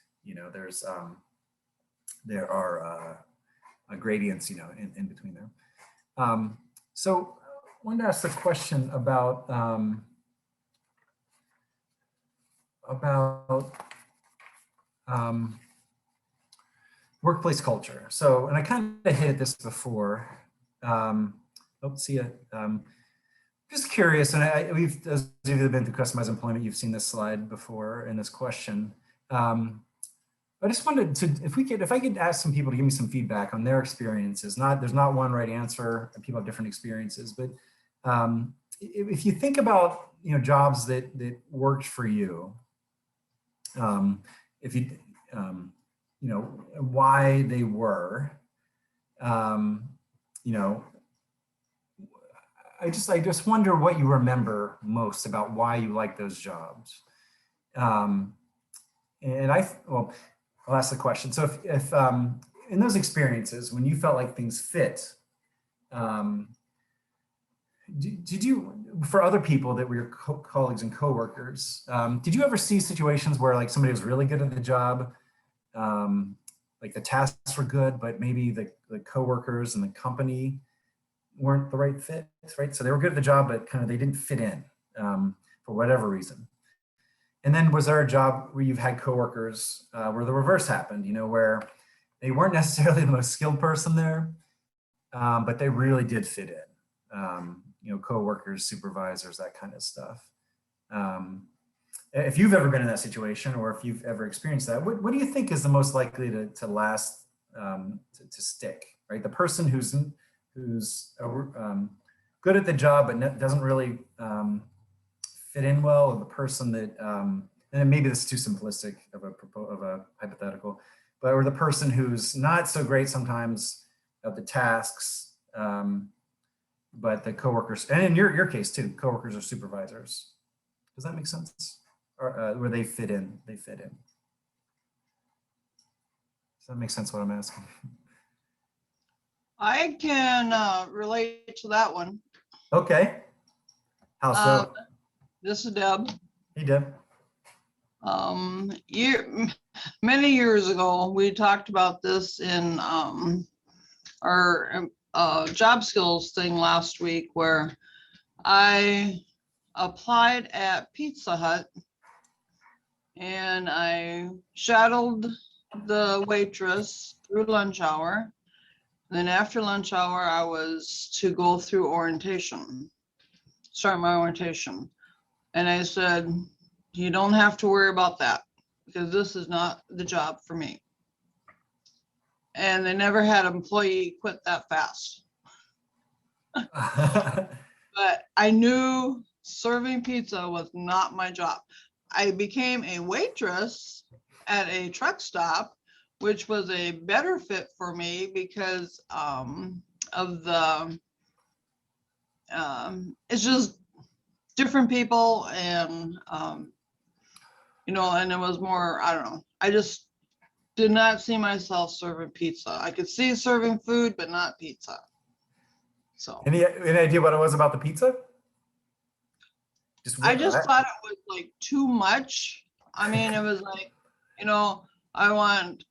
there are gradients, in between there. So I wanted to ask the question about workplace culture. So, and I kind of hit this before. Just curious, and those of you that have been through customized employment, you've seen this slide before in this question. I just wanted to, if I could ask some people to give me some feedback on their experiences. There's not one right answer. People have different experiences, but if you think about jobs that worked for you, if you why they were, I just wonder what you remember most about why you like those jobs. And well, I'll ask the question. So if in those experiences, when you felt like things fit, did you, for other people that were your colleagues and coworkers, did you ever see situations where like somebody was really good at the job, like the tasks were good, but maybe the coworkers and the company weren't the right fit, right? So they were good at the job, but kind of they didn't fit in for whatever reason. And then was there a job where you've had coworkers where the reverse happened, you know, where they weren't necessarily the most skilled person there, but they really did fit in, you know, coworkers, supervisors, that kind of stuff. If you've ever been in that situation or if you've ever experienced that, what do you think is the most likely to last, to stick, right? The person who's good at the job but doesn't really fit in well, or the person that, and maybe this is too simplistic of a hypothetical, but or the person who's not so great sometimes at the tasks, but the coworkers, and in your case too, coworkers or supervisors. Does that make sense? Or where they fit in, Does that make sense what I'm asking? I can relate to that one. Okay. How so? This is Deb. Hey, Deb. Many years ago, we talked about this in our job skills thing last week, where I applied at Pizza Hut and I shadowed the waitress through lunch hour. Then after lunch hour, I was to go through orientation, start my orientation. And I said, you don't have to worry about that because this is not the job for me. And they never had an employee quit that fast. But I knew serving pizza was not my job. I became a waitress at a truck stop, which was a better fit for me because of the, it's just different people and, you know, and it was more, I don't know, I just did not see myself serving pizza. I could see serving food, but not pizza. So. Any idea what it was about the pizza? I just thought it was like too much. I mean, it was like, you know, I want,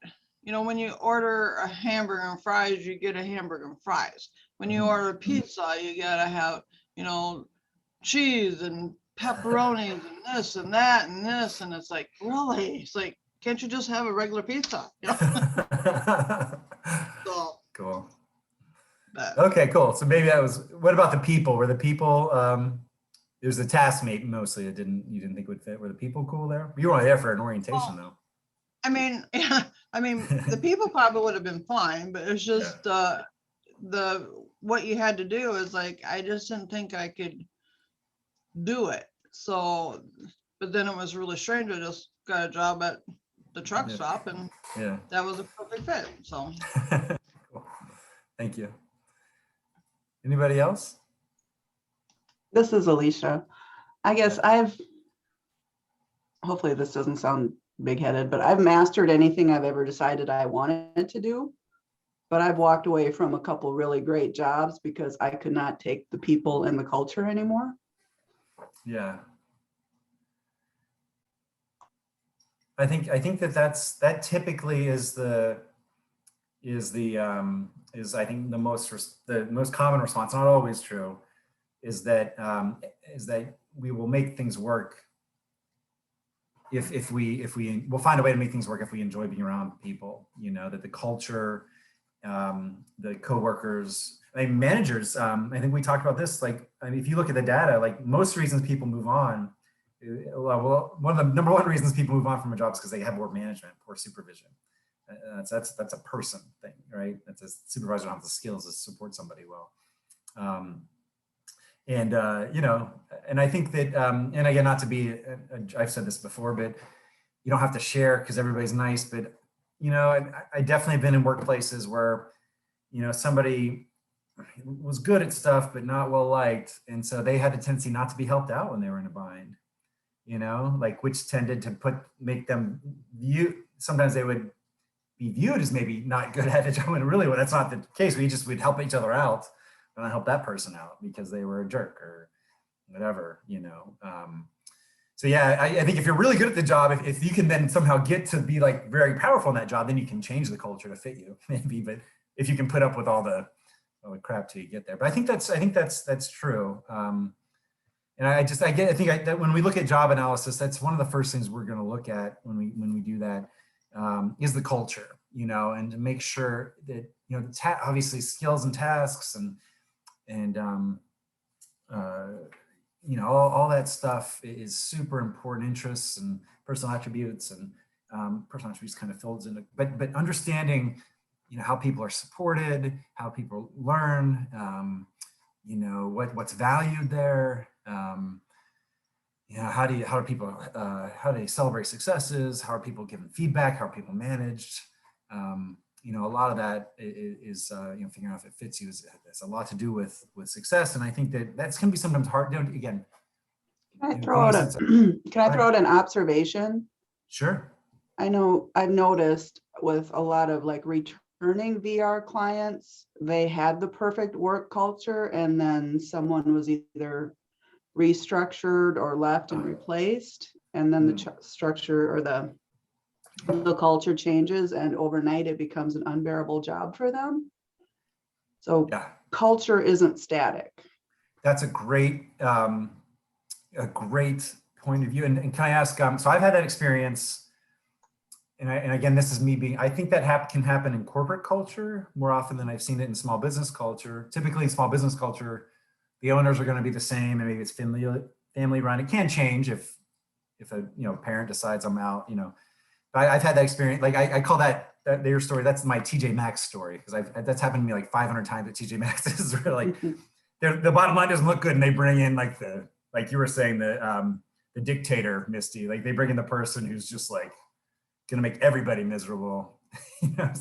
you know, when you order a hamburger and fries, you get a hamburger and fries. When you order pizza, you gotta have, you know, cheese and pepperonis and this and that and this. And it's like, really? It's like, can't you just have a regular pizza? You know? So, cool. but, Okay, cool. So maybe that was, what about the people? Were the people, it was the taskmate mostly that you didn't think would fit. Were the people cool there? You were only there for an orientation though. I mean, yeah, I mean, the people probably would have been fine, but it's just what you had to do is like, I just didn't think I could do it. So, but then it was really strange. I just got a job at the truck stop and that was a perfect fit. So. Cool. Thank you. Anybody else? This is Alicia. I guess hopefully this doesn't sound big-headed, but I've mastered anything I've ever decided I wanted to do. But I've walked away from a couple really great jobs because I could not take the people and the culture anymore. Yeah. I think that typically is I think the most common response, not always true, is that we will make things work if we'll find a way to make things work if we enjoy being around people, you know, that the culture, the coworkers, I mean, managers, I think we talked about this, like, I mean, if you look at the data, like most reasons people move on, well, one of the number one reasons people move on from a job is because they have poor management, poor supervision. That's a person thing, right? That's a supervisor don't have the skills to support somebody well. You know, and I think that, and again, not to be, I've said this before, but you don't have to share because everybody's nice, but, you know, I definitely been in workplaces where, you know, somebody was good at stuff, but not well liked. And so they had a tendency not to be helped out when they were in a bind. you know, like which tended to make them view, sometimes they would be viewed as maybe not good at it. When really, well, that's not the case. We'd help each other out and help that person out because they were a jerk or whatever, you know. So yeah, I think if you're really good at the job, if you can then somehow get to be like very powerful in that job, then you can change the culture to fit you, maybe. But if you can put up with all the crap till you get there. But I think that's true. And I think that when we look at job analysis, that's one of the first things we're going to look at when we do that, is the culture, you know, and to make sure that, you know, obviously skills and tasks and you know, all that stuff is super important. Interests and personal attributes, and personal attributes kind of folds into, but understanding, you know, how people are supported, how people learn, you know, what's valued there. You know, how do people, how do they celebrate successes? How are people given feedback? How are people managed? You know, a lot of that is you know, figuring out if it fits you has a lot to do with success. And I think that's going to be sometimes hard. You know, again, Can I throw out an observation? Sure. I know I've noticed with a lot of like returning VR clients, they had the perfect work culture and then someone was either restructured or left and replaced. And then the structure or the culture changes and overnight it becomes an unbearable job for them. So yeah, culture isn't static. That's a great point of view. And can I ask, so I've had that experience, and again, this is me being, I think that can happen in corporate culture more often than I've seen it in small business culture. Typically in small business culture, the owners are going to be the same, and maybe it's family run. It can change if a, you know, parent decides I'm out, you know. But I've had that experience. Like I call that their story. That's my TJ Maxx story, because that's happened to me like 500 times at TJ Maxx's. Where like the bottom line doesn't look good, and they bring in like you were saying, the dictator, Misty. Like they bring in the person who's just like going to make everybody miserable. You know?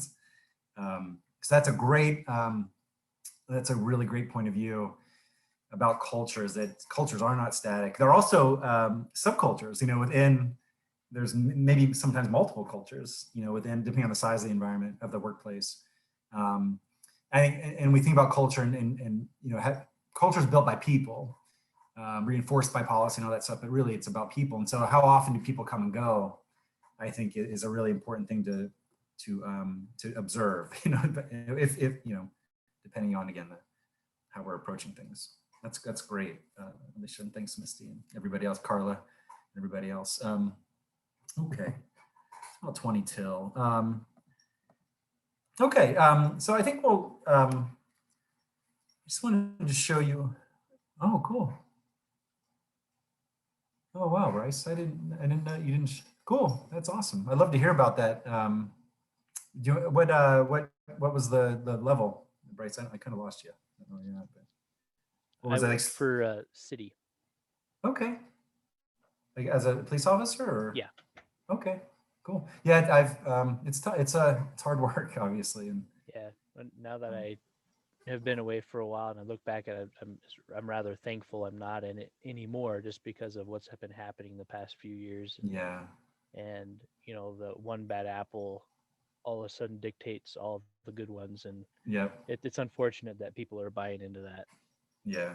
So that's a really great point of view about cultures, that cultures are not static. They're also subcultures, you know, within, there's maybe sometimes multiple cultures, you know, within, depending on the size of the environment of the workplace. I think, and we think about culture and you know, culture is built by people, reinforced by policy and all that stuff, but really it's about people. And so how often do people come and go, I think is a really important thing to observe, you know, if you know, depending on, again, how we're approaching things. That's great. Alicia, and thanks, Misty, and everybody else, Carla, and everybody else. Okay, it's about 20 till. Okay, so I think we'll. Just wanted to show you. Oh, cool. Oh wow, Bryce, I didn't know you didn't. Cool, that's awesome. I'd love to hear about that. What was the level, Bryce? I kind of lost you. I don't know where you're at, but what was I that? worked for city. Okay. Like as a police officer, or? Yeah. Okay, cool. Yeah, it's hard work, obviously, and Yeah. Now that I have been away for a while and I look back at it, I'm rather thankful I'm not in it anymore, just because of what's been happening the past few years. Yeah. And you know, the one bad apple all of a sudden dictates all of the good ones, and it's unfortunate that people are buying into that. Yeah.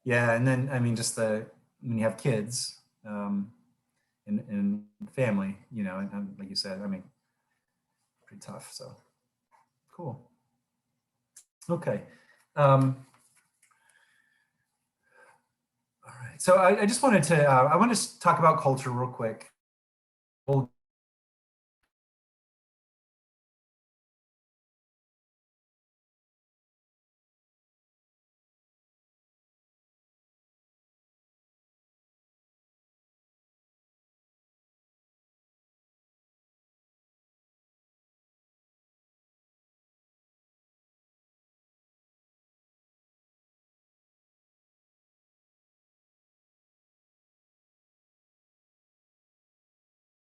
Yeah, and then I mean, just when you have kids, and family, you know, and like you said, I mean, pretty tough. So cool. Okay. All right. So I just wanted to I want to talk about culture real quick. We'll